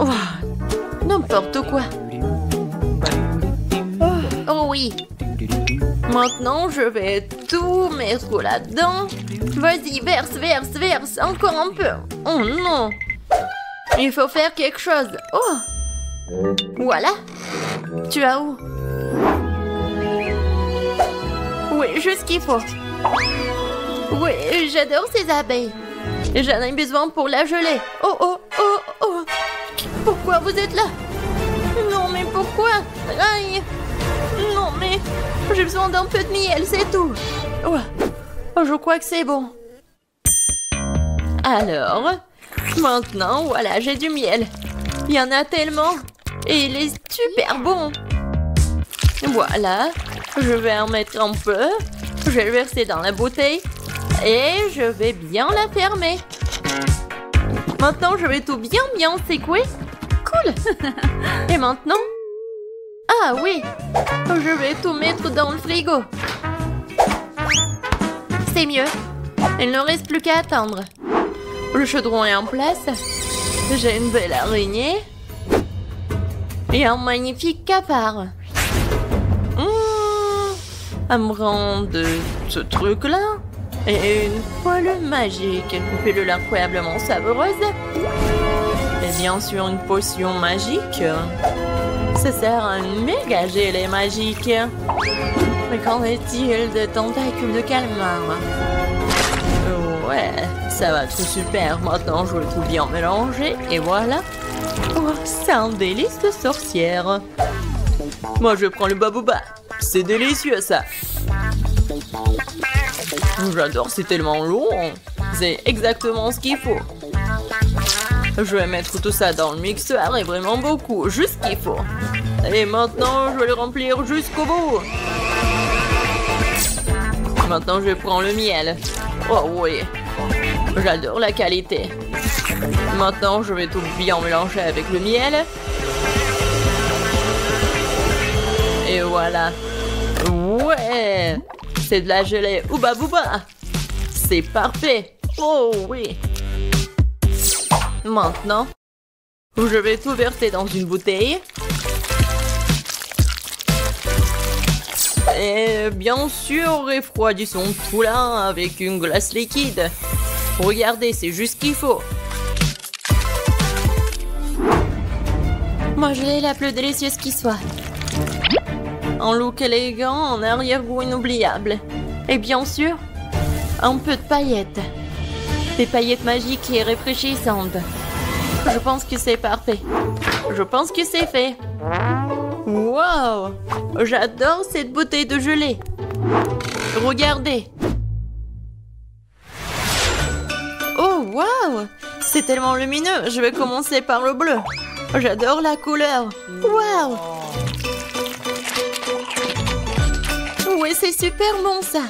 Oh, n'importe quoi. Oh oui. Maintenant, je vais tout mettre là-dedans. Vas-y, verse, verse, verse. Encore un peu. Oh non. Il faut faire quelque chose. Oh. Voilà. Tu as où? Oui, juste ce qu'il faut. Oui, j'adore ces abeilles. J'en ai besoin pour la gelée. Oh, oh, oh, oh. Pourquoi vous êtes là? Non, mais pourquoi? Aïe. Non, mais j'ai besoin d'un peu de miel, c'est tout. Oh, je crois que c'est bon. Alors, maintenant, voilà, j'ai du miel. Il y en a tellement. Et il est super bon. Voilà, je vais en mettre un peu. Je vais le verser dans la bouteille. Et je vais bien la fermer. Maintenant, je vais tout bien secouer. Cool. Et maintenant? Ah oui, je vais tout mettre dans le frigo. C'est mieux. Il ne reste plus qu'à attendre. Le chaudron est en place. J'ai une belle araignée. Et un magnifique cafard. Elle me rend de ce truc-là. Et une poêle magique. Une pilule incroyablement savoureuse. Et bien sûr, une potion magique. Ça sert à un méga gelée magique. Mais qu'en est-il de tentacules de calmar? Ouais, ça va tout super. Maintenant, je vais tout bien mélanger. Et voilà. Oh, c'est un délice de sorcière. Moi, je prends le babouba. C'est délicieux, ça. J'adore, c'est tellement long. C'est exactement ce qu'il faut. Je vais mettre tout ça dans le mixeur et vraiment beaucoup, juste ce qu'il faut. Et maintenant, je vais le remplir jusqu'au bout. Maintenant, je prends le miel. Oh oui, j'adore la qualité. Maintenant, je vais tout bien mélanger avec le miel. Et voilà. Ouais, c'est de la gelée Ouba Booba. C'est parfait. Oh oui. Maintenant, je vais tout verser dans une bouteille. Et bien sûr, refroidissons tout là avec une glace liquide. Regardez, c'est juste ce qu'il faut. Moi, je l'ai la plus délicieuse qui soit. Un look élégant, en arrière-goût inoubliable. Et bien sûr, un peu de paillettes. Des paillettes magiques et rafraîchissantes. Je pense que c'est parfait. Je pense que c'est fait. Wow! J'adore cette bouteille de gelée. Regardez. Oh, wow! C'est tellement lumineux. Je vais commencer par le bleu. J'adore la couleur. Waouh! Ouais, c'est super bon ça.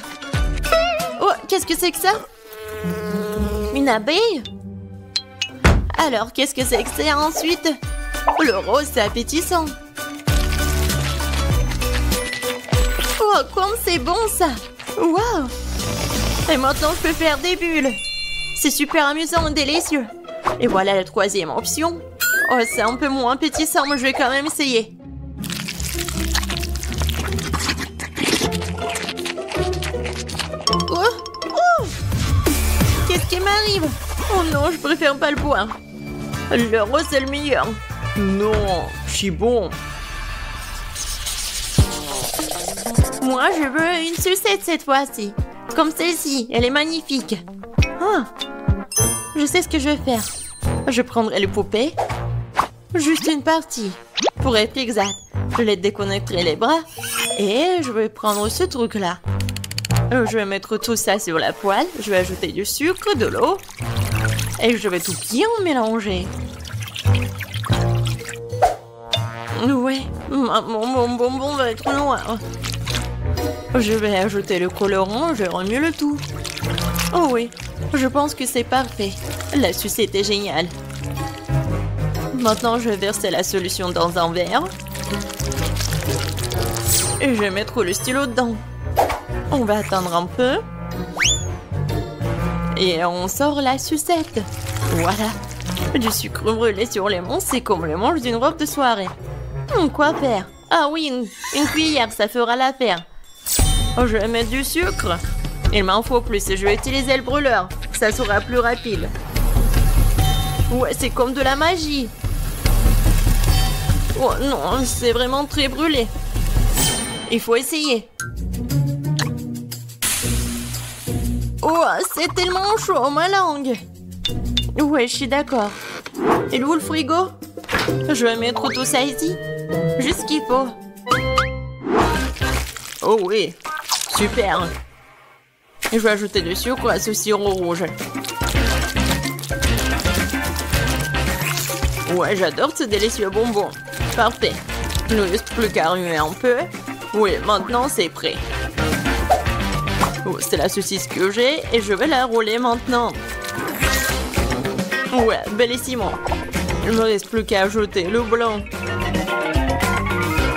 Oh, qu'est-ce que c'est que ça? Une abeille? Alors, qu'est-ce que c'est que ça ensuite? Le rose, c'est appétissant. Oh, comme c'est bon ça! Waouh! Et maintenant, je peux faire des bulles. C'est super amusant et délicieux. Et voilà la troisième option. Oh, c'est un peu moins appétissant, mais je vais quand même essayer. Oh! Oh! Qu'est-ce qui m'arrive? Oh non, je préfère pas le boire. Le rose, c'est le meilleur. Non, je suis bon. Moi, je veux une sucette cette fois-ci. Comme celle-ci, elle est magnifique. Ah, je sais ce que je vais faire. Je prendrai le poupée. Juste une partie. Pour être exact, je les déconnecterai les bras. Et je vais prendre ce truc-là. Je vais mettre tout ça sur la poêle. Je vais ajouter du sucre, de l'eau. Et je vais tout bien mélanger. Ouais, mon bonbon va être noir. Je vais ajouter le colorant, je remue le tout. Oh oui, je pense que c'est parfait. La sucette est géniale. Maintenant, je vais verser la solution dans un verre. Et je vais mettre le stylo dedans. On va attendre un peu. Et on sort la sucette. Voilà. Du sucre brûlé sur les mains, c'est comme le manche d'une robe de soirée. Quoi faire? Ah oui, une cuillère, ça fera l'affaire. Oh, je vais mettre du sucre. Il m'en faut plus et je vais utiliser le brûleur. Ça sera plus rapide. Ouais, c'est comme de la magie. Oh non, c'est vraiment très brûlé. Il faut essayer. Oh, c'est tellement chaud, ma langue. Ouais, je suis d'accord. Et où le frigo? Je vais mettre tout ça ici. Juste ce qu'il faut. Oh oui, super. Et je vais ajouter du sucre à ce sirop rouge. Ouais, j'adore ce délicieux bonbon. Parfait. Il ne reste plus qu'à remuer un peu. Oui, maintenant c'est prêt. Oh, c'est la saucisse que j'ai et je vais la rouler maintenant. Ouais, bellissimo. Il ne me reste plus qu'à ajouter le blanc.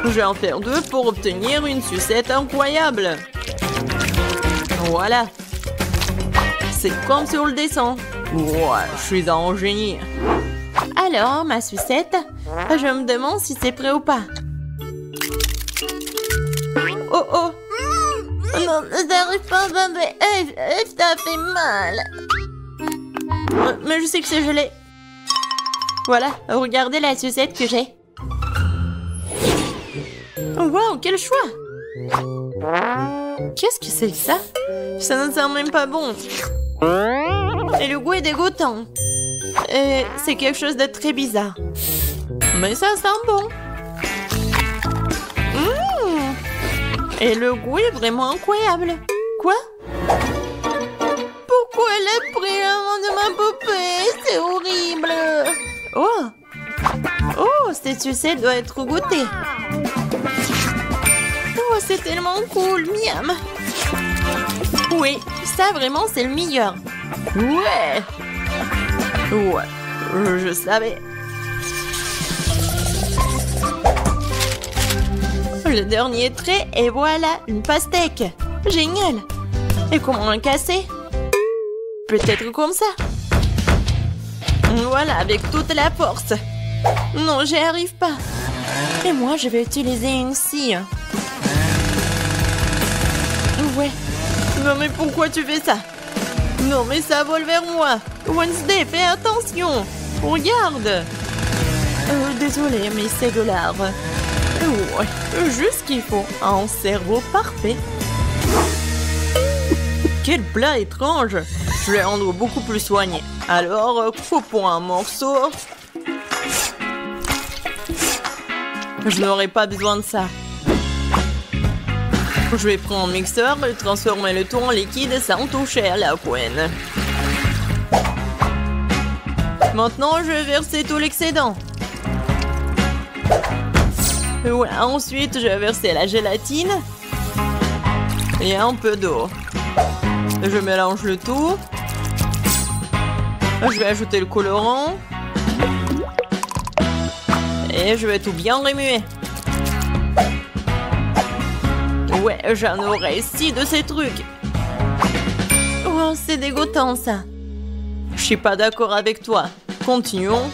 Je vais en faire 2 pour obtenir une sucette incroyable. Voilà. C'est comme sur le dessin. Ouais, je suis un génie. Alors, ma sucette, je me demande si c'est prêt ou pas. Oh oh. Non, t'arrives pas, bébé. Ça fait mal. Mais je sais que c'est gelé. Voilà, regardez la sucette que j'ai. Wow, quel choix! Qu'est-ce que c'est que ça? Ça ne sent même pas bon. Et le goût est dégoûtant. C'est quelque chose de très bizarre. Mais ça sent bon. Et le goût est vraiment incroyable. Quoi? Pourquoi elle a pris un de ma poupée? C'est horrible. Oh! Oh, cette sucette doit être goûtée. Oh, c'est tellement cool, miam. Oui, ça vraiment c'est le meilleur. Ouais. Ouais, je savais. Le dernier trait et voilà, une pastèque. Génial. Et comment la casser? Peut-être comme ça. Voilà, avec toute la force. Non, j'y arrive pas. Et moi, je vais utiliser une scie. Ouais. Non, mais pourquoi tu fais ça? Non, mais ça vole vers moi. Wednesday, fais attention. Regarde. Désolée, mais c'est de l'art. Ouais, juste ce qu'il faut. Un cerveau parfait. Quel plat étrange. Je vais rendre beaucoup plus soigné. Alors, coupons un morceau. Je n'aurai pas besoin de ça. Je vais prendre un mixeur et transformer le tout en liquide sans toucher à la poêle. Maintenant, je vais verser tout l'excédent. Voilà, ensuite, je vais verser la gélatine et un peu d'eau. Je mélange le tout. Je vais ajouter le colorant. Et je vais tout bien remuer. Ouais, j'en aurais 6 de ces trucs. Oh, c'est dégoûtant ça. Je suis pas d'accord avec toi. Continuons.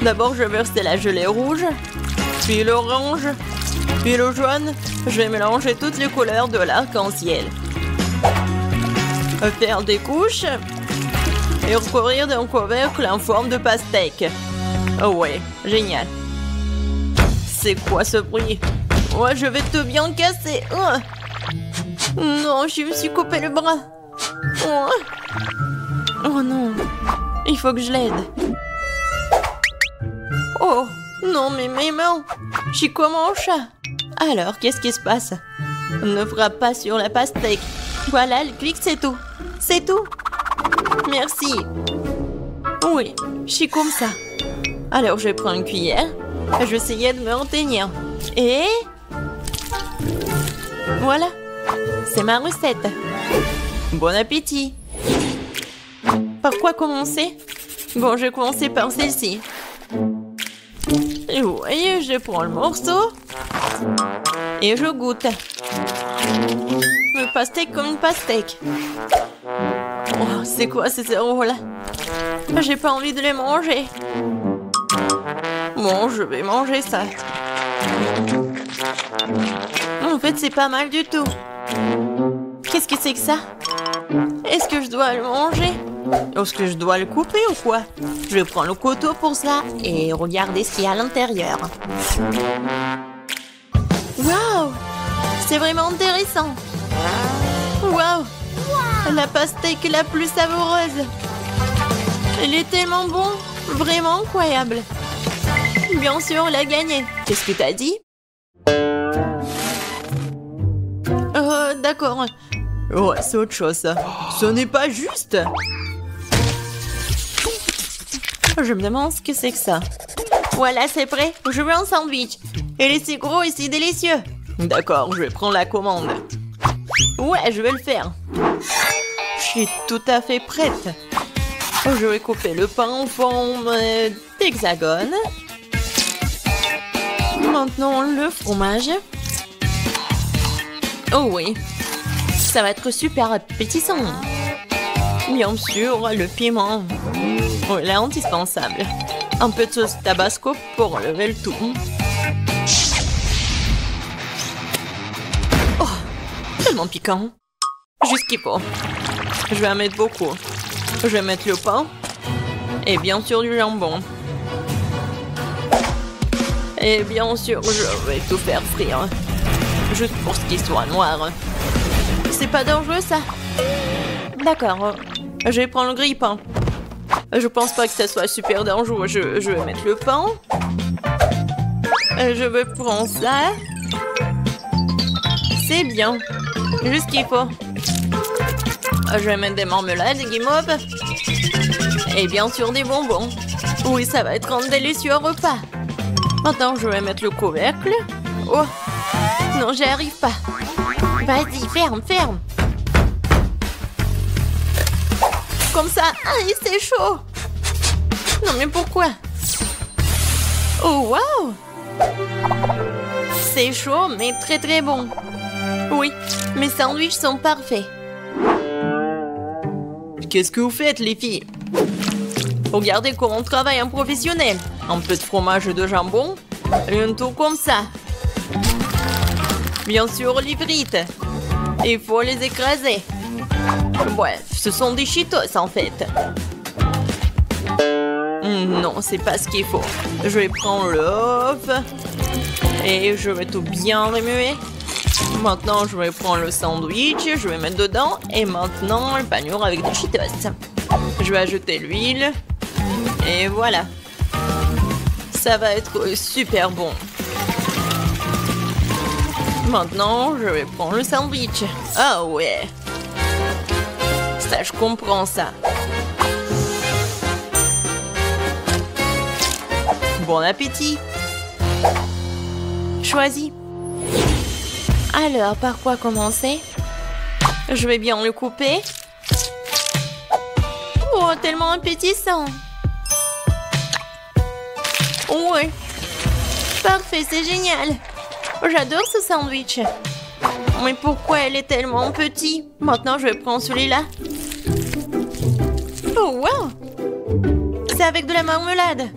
D'abord, je vais verser la gelée rouge, puis l'orange, puis le jaune. Je vais mélanger toutes les couleurs de l'arc-en-ciel. Faire des couches et recouvrir d'un couvercle en forme de pastèque. Oh ouais, génial. C'est quoi ce bruit? Oh, je vais te bien casser. Oh. Non, je me suis coupé le bras. Oh. Oh non, il faut que je l'aide. Oh, non, mais mes mains. Je suis comme un chat. Alors, qu'est-ce qui se passe? Ne frappe pas sur la pastèque. Voilà, le clic, c'est tout. C'est tout. Merci. Oui, je suis comme ça. Alors, je prends une cuillère. Je vais essayer de me retenir. Et... voilà. C'est ma recette. Bon appétit. Par quoi commencer? Bon, je vais commencer par celle-ci. Et vous voyez, je prends le morceau. Et je goûte. Le pastèque comme une pastèque. Oh, c'est quoi ces zéros-là? J'ai pas envie de les manger. Bon, je vais manger ça. En fait, c'est pas mal du tout. Qu'est-ce que c'est que ça? Est-ce que je dois le manger? Est-ce que je dois le couper ou quoi? Je vais prendre le couteau pour ça et regarder ce qu'il y a à l'intérieur. Waouh! C'est vraiment intéressant. Waouh! La pastèque la plus savoureuse. Elle est tellement bon. Vraiment incroyable. Bien sûr, elle a gagné. Qu'est-ce que t'as dit? D'accord. Ouais, c'est autre chose, ça. Ce n'est pas juste. Je me demande ce que c'est que ça. Voilà, c'est prêt. Je veux un sandwich. Il est si gros et si délicieux. D'accord, je vais prendre la commande. Ouais, je vais le faire. Je suis tout à fait prête. Je vais couper le pain en forme d'hexagone. Maintenant, le fromage. Oh oui, ça va être super appétissant. Bien sûr, le piment. Voilà, indispensable. Un peu de sauce tabasco pour enlever le tout. Oh, tellement piquant. Juste qu'il faut. Je vais en mettre beaucoup. Je vais mettre le pain. Et bien sûr du jambon. Et bien sûr, je vais tout faire frire. Juste pour ce qu'il soit noir. C'est pas dangereux, ça? D'accord. Je vais prendre le grille-pain. Je pense pas que ça soit super dangereux. Je vais mettre le pain. Je vais prendre ça. C'est bien. Juste ce qu'il faut. Je vais mettre des marmelades, des guimauves. Et bien sûr des bonbons. Oui, ça va être un délicieux repas. Maintenant, je vais mettre le couvercle. Oh! Non, j'y arrive pas. Vas-y, ferme, ferme. Comme ça. Aïe, c'est chaud. Non, mais pourquoi? Oh, waouh! C'est chaud, mais très très bon. Oui, mes sandwichs sont parfaits. Qu'est-ce que vous faites, les filles? Regardez comment on travaille un professionnel. Un peu de fromage et de jambon. Et un tout comme ça. Bien sûr, les frites. Il faut les écraser. Bref, ce sont des Cheetos en fait. Non, c'est pas ce qu'il faut. Je vais prendre l'œuf. Et je vais tout bien remuer. Maintenant, je vais prendre le sandwich. Je vais mettre dedans. Et maintenant, le panure avec des Cheetos. Je vais ajouter l'huile. Et voilà. Ça va être super bon. Maintenant, je vais prendre le sandwich. Ah ouais. Ça, je comprends ça. Bon appétit. Choisis. Alors, par quoi commencer? Je vais bien le couper. Oh, tellement appétissant. Ouais. Parfait, c'est génial. J'adore ce sandwich. Mais pourquoi elle est tellement petite? Maintenant, je vais prendre celui-là. Oh, wow! C'est avec de la marmelade.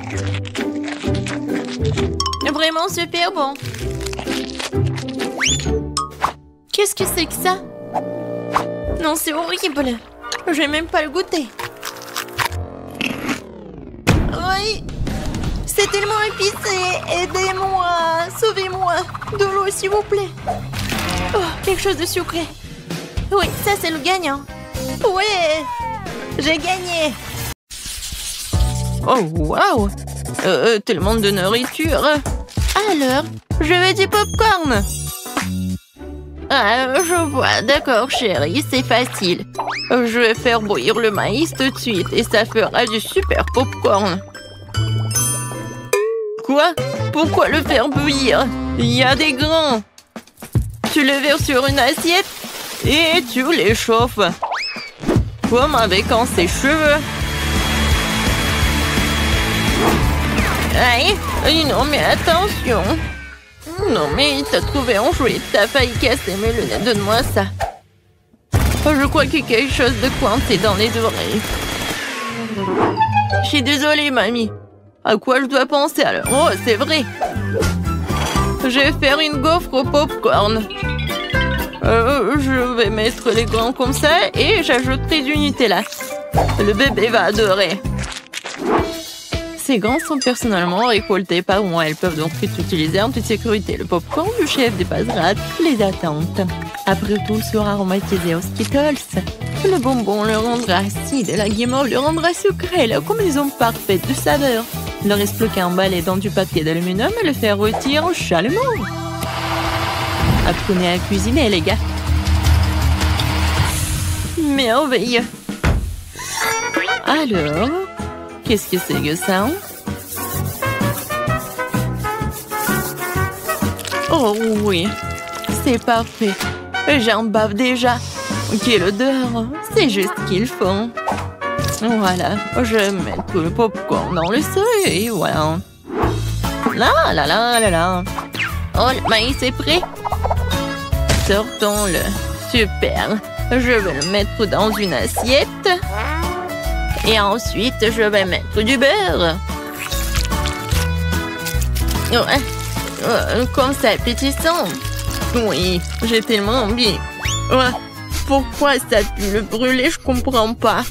Vraiment super bon. Qu'est-ce que c'est que ça? Non, c'est horrible. Je vais même pas le goûter. Oui. C'est tellement épicé. Aidez-moi. Sauvez-moi. De l'eau, s'il vous plaît. Oh, quelque chose de sucré. Oui, ça, c'est le gagnant. Ouais. J'ai gagné. Oh, waouh. Tellement de nourriture. Alors, je veux du popcorn. Ah, je vois. D'accord, chérie, c'est facile. Je vais faire bouillir le maïs tout de suite et ça fera du super popcorn. Quoi? Pourquoi le faire bouillir? Il y a des grains. Tu le verses sur une assiette et tu les chauffes. Comme avec un sèche-cheveux. Aïe, non mais attention. Non mais t'as trouvé un jouet, t'as failli casser mes lunettes, donne-moi ça. Je crois qu'il y a quelque chose de coincé dans les oreilles. Je suis désolée, mamie. À quoi je dois penser alors? Oh, c'est vrai. Je vais faire une gaufre au popcorn. Je vais mettre les grains comme ça et j'ajouterai du Nutella. Le bébé va adorer. Ces grains sont personnellement récoltés par moi. Elles peuvent donc être utilisées en toute sécurité. Le popcorn du chef dépassera toutes les attentes. Après tout, sera aromatisé aux Skittles. Le bonbon le rendra acide et la guimauve le rendra sucré. La combinaison parfaite de saveurs. Il ne reste plus qu'à emballer dans du papier d'aluminium et le faire rôtir chalumeau. Apprenez à cuisiner, les gars. Merveilleux. Alors, qu'est-ce que c'est que ça? Oh oui, c'est parfait. J'en bave déjà. Quelle odeur. C'est juste ce qu'il faut. Voilà, je vais mettre le popcorn dans le seuil et voilà. Là, là, là, là, là. Oh, le maïs est prêt. Sortons-le. Super. Je vais le mettre dans une assiette. Et ensuite, je vais mettre du beurre. Comme ça, appétissant. Oui, j'ai tellement envie. Pourquoi ça pue le brûler, je comprends pas.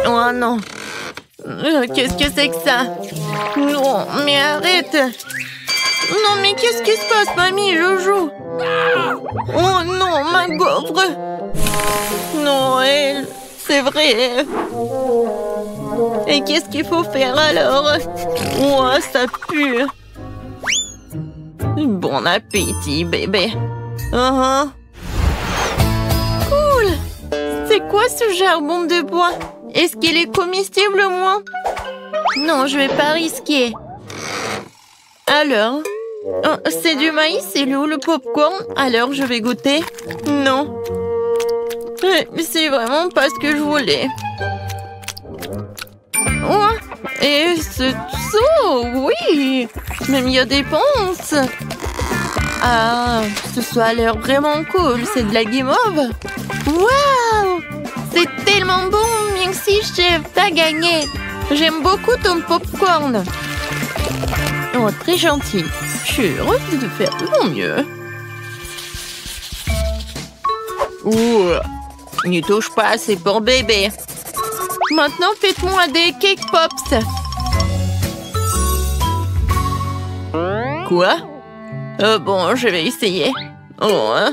Oh non. Qu'est-ce que c'est que ça? Non, mais arrête. Non, mais qu'est-ce qui se passe, mamie, Jojo? Oh non, ma gaufre. Noël, c'est vrai. Et qu'est-ce qu'il faut faire alors? Oh, ça pue. Bon appétit, bébé. Cool. C'est quoi ce charbon de bois? Est-ce qu'il est comestible au moins? Non, je vais pas risquer. Alors? C'est du maïs, c'est où le popcorn? Alors je vais goûter. Non. C'est vraiment pas ce que je voulais. Oh, et ce saut, oui. Même il y a des ponces. Ah, ce soit a l'air vraiment cool. C'est de la guimauve. Waouh! C'est tellement bon. Merci, chef. T'as gagné. J'aime beaucoup ton popcorn. Oh, très gentil. Je suis heureuse de faire de mon mieux. Ouh, n'y touche pas, c'est pour bébé. Maintenant, faites-moi des cake pops. Quoi? Bon, je vais essayer. Oh, hein?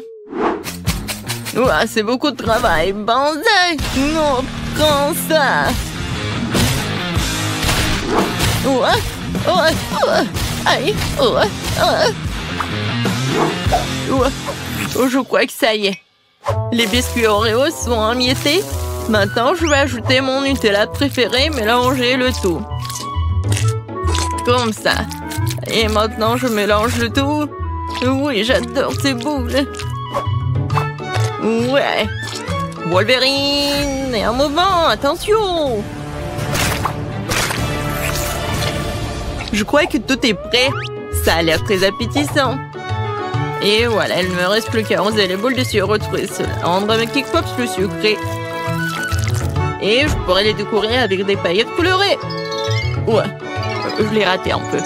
C'est beaucoup de travail. Banzai! Non, prends ça. Aïe. Je crois que ça y est. Les biscuits Oreo sont émiettés. Maintenant, je vais ajouter mon Nutella préféré, mélanger le tout. Comme ça. Et maintenant, je mélange le tout. Oui, j'adore ces boules. Ouais. Wolverine. Et un mouvement, attention. Je crois que tout est prêt. Ça a l'air très appétissant. Et voilà, il ne me reste plus qu'à arroser les boules de sirop de cela rendre mes Cake Pops plus sucrés. Et je pourrais les décorer avec des paillettes colorées. Ouais, je l'ai raté un peu.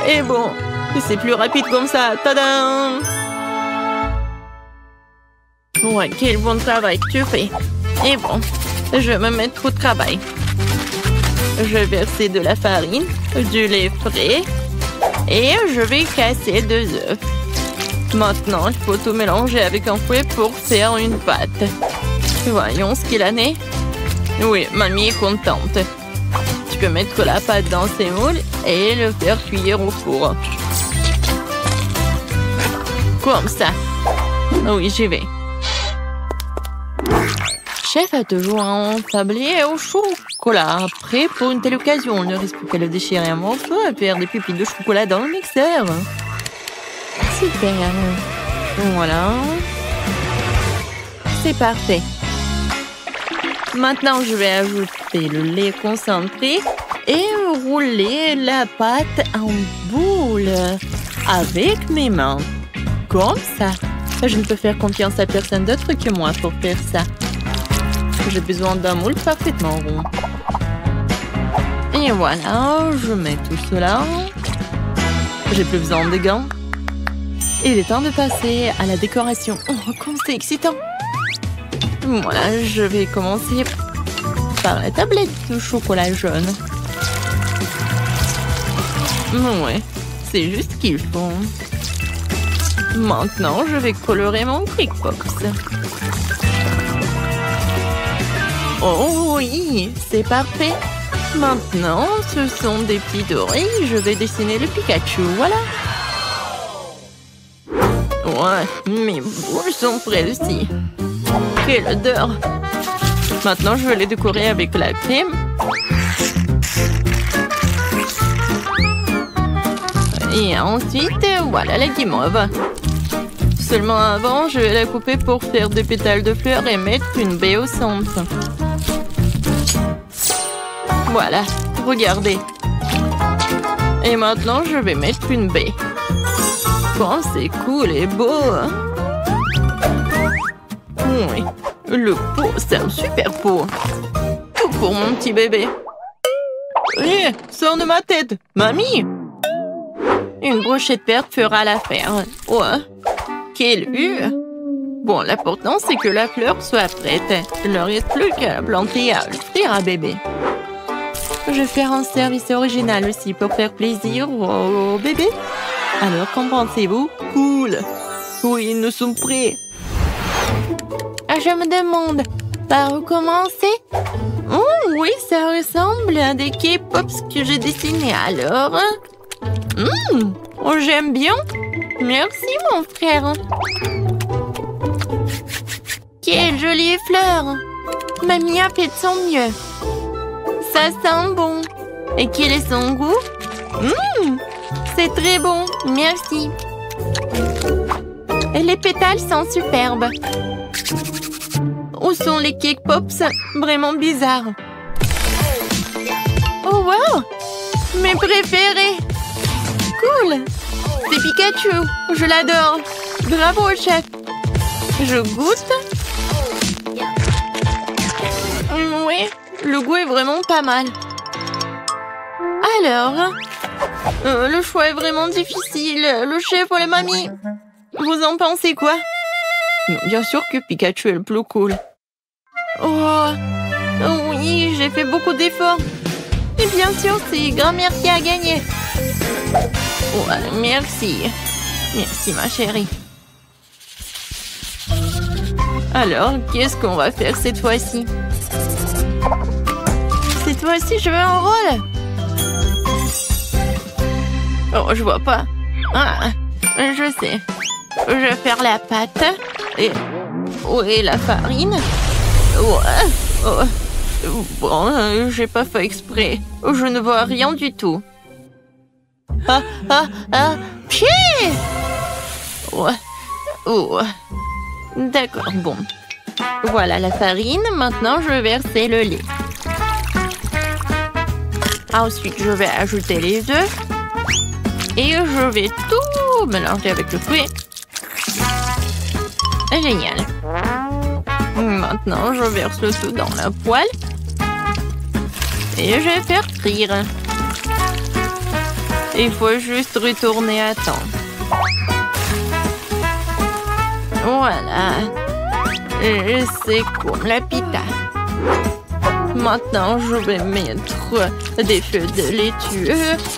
Et bon, c'est plus rapide comme ça. Tadam! Ouais, quel bon travail que tu fais. Et bon, je vais me mettre au travail. Je vais verser de la farine, du lait frais et je vais casser 2 œufs. Maintenant, il faut tout mélanger avec un fouet pour faire une pâte. Voyons ce qu'il en est. Oui, mamie est contente. Tu peux mettre la pâte dans ces moules et le faire cuire au four. Comme ça. Oui, j'y vais. Chef a toujours un tablier au chocolat. Prêt pour une telle occasion. On ne risque qu'à le déchirer un morceau et faire des pépites de chocolat dans le mixeur. Super. Voilà. C'est parfait. Maintenant, je vais ajouter le lait concentré et rouler la pâte en boule avec mes mains. Comme ça. Je ne peux faire confiance à personne d'autre que moi pour faire ça. J'ai besoin d'un moule parfaitement rond. Et voilà, je mets tout cela. J'ai plus besoin de gants. Il est temps de passer à la décoration. Oh, comme c'est excitant! Voilà, je vais commencer par la tablette de chocolat jaune. Ouais, c'est juste ce qu'il faut. Maintenant, je vais colorer mon Cake Pops. Oh oui, c'est parfait. Maintenant, ce sont des petites oreilles. Je vais dessiner le Pikachu, voilà. Ouais, mes boules sont prêtes aussi. Quelle odeur! Maintenant, je vais les décorer avec la crème. Et ensuite, voilà la guimauve. Seulement avant, je vais la couper pour faire des pétales de fleurs et mettre une baie au centre. Voilà, regardez. Et maintenant, je vais mettre une baie. Oh, c'est cool et beau. Oui, le pot, c'est un super pot. Tout pour mon petit bébé. Hé, sors de ma tête, mamie. Une brochette verte fera l'affaire. Ouais, quelle vue. Bon, l'important, c'est que la fleur soit prête. Il ne reste plus qu'à la planter et à l'offrir à bébé. Je vais faire un service original aussi pour faire plaisir au bébé. Alors, qu'en pensez-vous? Cool. Oui, nous sommes prêts. Je me demande, par où commencer? Oh, oui, ça ressemble à des Cake Pops que j'ai dessinés. Alors, oh, j'aime bien. Merci, mon frère. Quelle jolie fleur. Mamie a fait de son mieux. Ça sent bon. Et quel est son goût? C'est très bon, merci. Et les pétales sont superbes. Où sont les Cake Pops? Vraiment bizarres. Oh wow! Mes préférés! Cool! C'est Pikachu, je l'adore. Bravo, chef. Je goûte. Oui, le goût est vraiment pas mal. Alors, le choix est vraiment difficile. Le chef ou la mamie? Vous en pensez quoi? Bien sûr que Pikachu est le plus cool. Oh, oui, j'ai fait beaucoup d'efforts. Et bien sûr, c'est grand-mère qui a gagné. Ouais, merci. Merci, ma chérie. Alors, qu'est-ce qu'on va faire cette fois-ci? Cette fois-ci, je veux un rôle. Oh, je vois pas. Ah, je sais. Je vais faire la pâte. Et... oui, la farine. Ouais. Oh. Bon, j'ai pas fait exprès. Je ne vois rien du tout. Pied! Ouais. Oh. D'accord, bon. Voilà la farine. Maintenant, je vais verser le lait. Ensuite, je vais ajouter les œufs. Et je vais tout mélanger avec le fruit. Génial. Maintenant, je verse le tout dans la poêle. Et je vais faire frire. Il faut juste retourner à temps. Voilà. C'est comme la pita. Maintenant, je vais mettre des feuilles de laitue,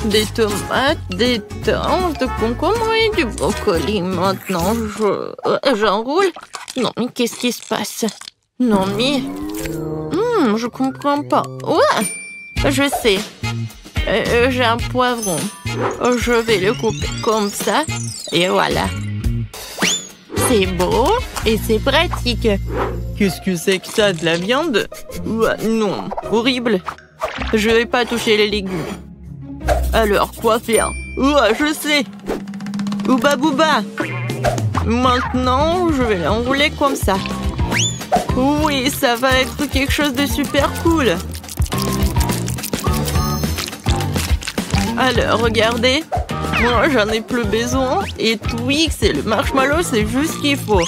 des tomates, des tanges de concombre et du brocoli. Maintenant, j'enroule. Non, mais qu'est-ce qui se passe? Non, mais... je comprends pas. Ouais, je sais. J'ai un poivron. Je vais le couper comme ça. Et voilà. C'est beau et c'est pratique. Qu'est-ce que c'est que ça, de la viande? Non, horrible. Je vais pas toucher les légumes. Alors, quoi faire? Je sais. Ouba bouba. Maintenant, je vais l'enrouler comme ça. Oui, ça va être quelque chose de super cool. Alors, regardez. Moi, j'en ai plus besoin. Et Twix et le marshmallow, c'est juste ce qu'il faut.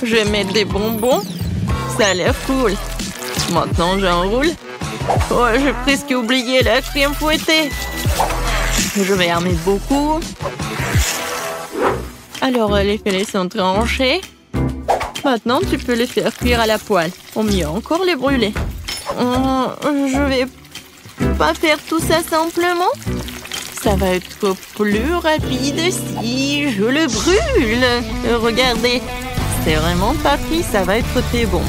Je vais mettre des bonbons. Ça a l'air cool. Maintenant, j'enroule. Oh, j'ai presque oublié la crème fouettée. Je vais en mettre beaucoup. Alors, les filets sont tranchés. Maintenant, tu peux les faire cuire à la poêle. Ou mieux encore, les brûler. Je vais pas faire tout ça simplement. Ça va être plus rapide si je le brûle. Regardez, c'est vraiment pas pris, ça va être très bon.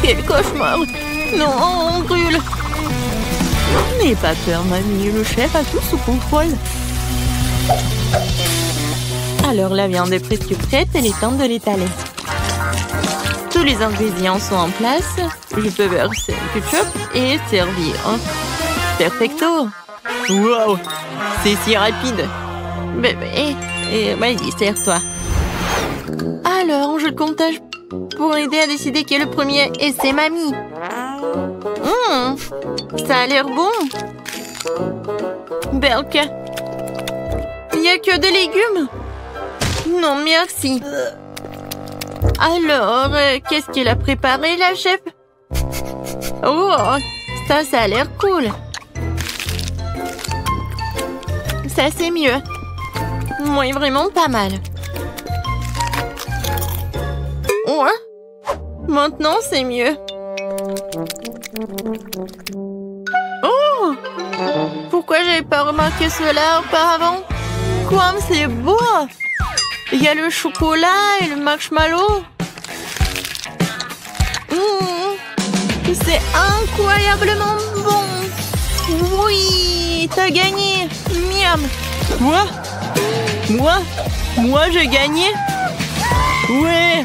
Quel cauchemar! Non, on brûle. N'aie pas peur, mamie, le chef a tout sous contrôle. Alors, la viande est presque prête, il est temps de l'étaler. Tous les ingrédients sont en place. Je peux verser le ketchup et servir. Perfecto! Wow! C'est si rapide! Bébé, vas-y, sers-toi. Alors, je comptage pour aider à décider qui est le premier. Et c'est mamie. Ça a l'air bon. Berk. Il n'y a que des légumes? Non, merci. Alors, qu'est-ce qu'elle a préparé, la chef? Oh, ça a l'air cool. Ça, c'est mieux. Oui, vraiment pas mal. Ouais. Maintenant, c'est mieux. Oh! Pourquoi j'avais pas remarqué cela auparavant? Comme c'est beau! Il y a le chocolat et le marshmallow. C'est incroyablement bon. Oui, t'as gagné. Miam. Quoi? Moi, j'ai gagné? Ouais.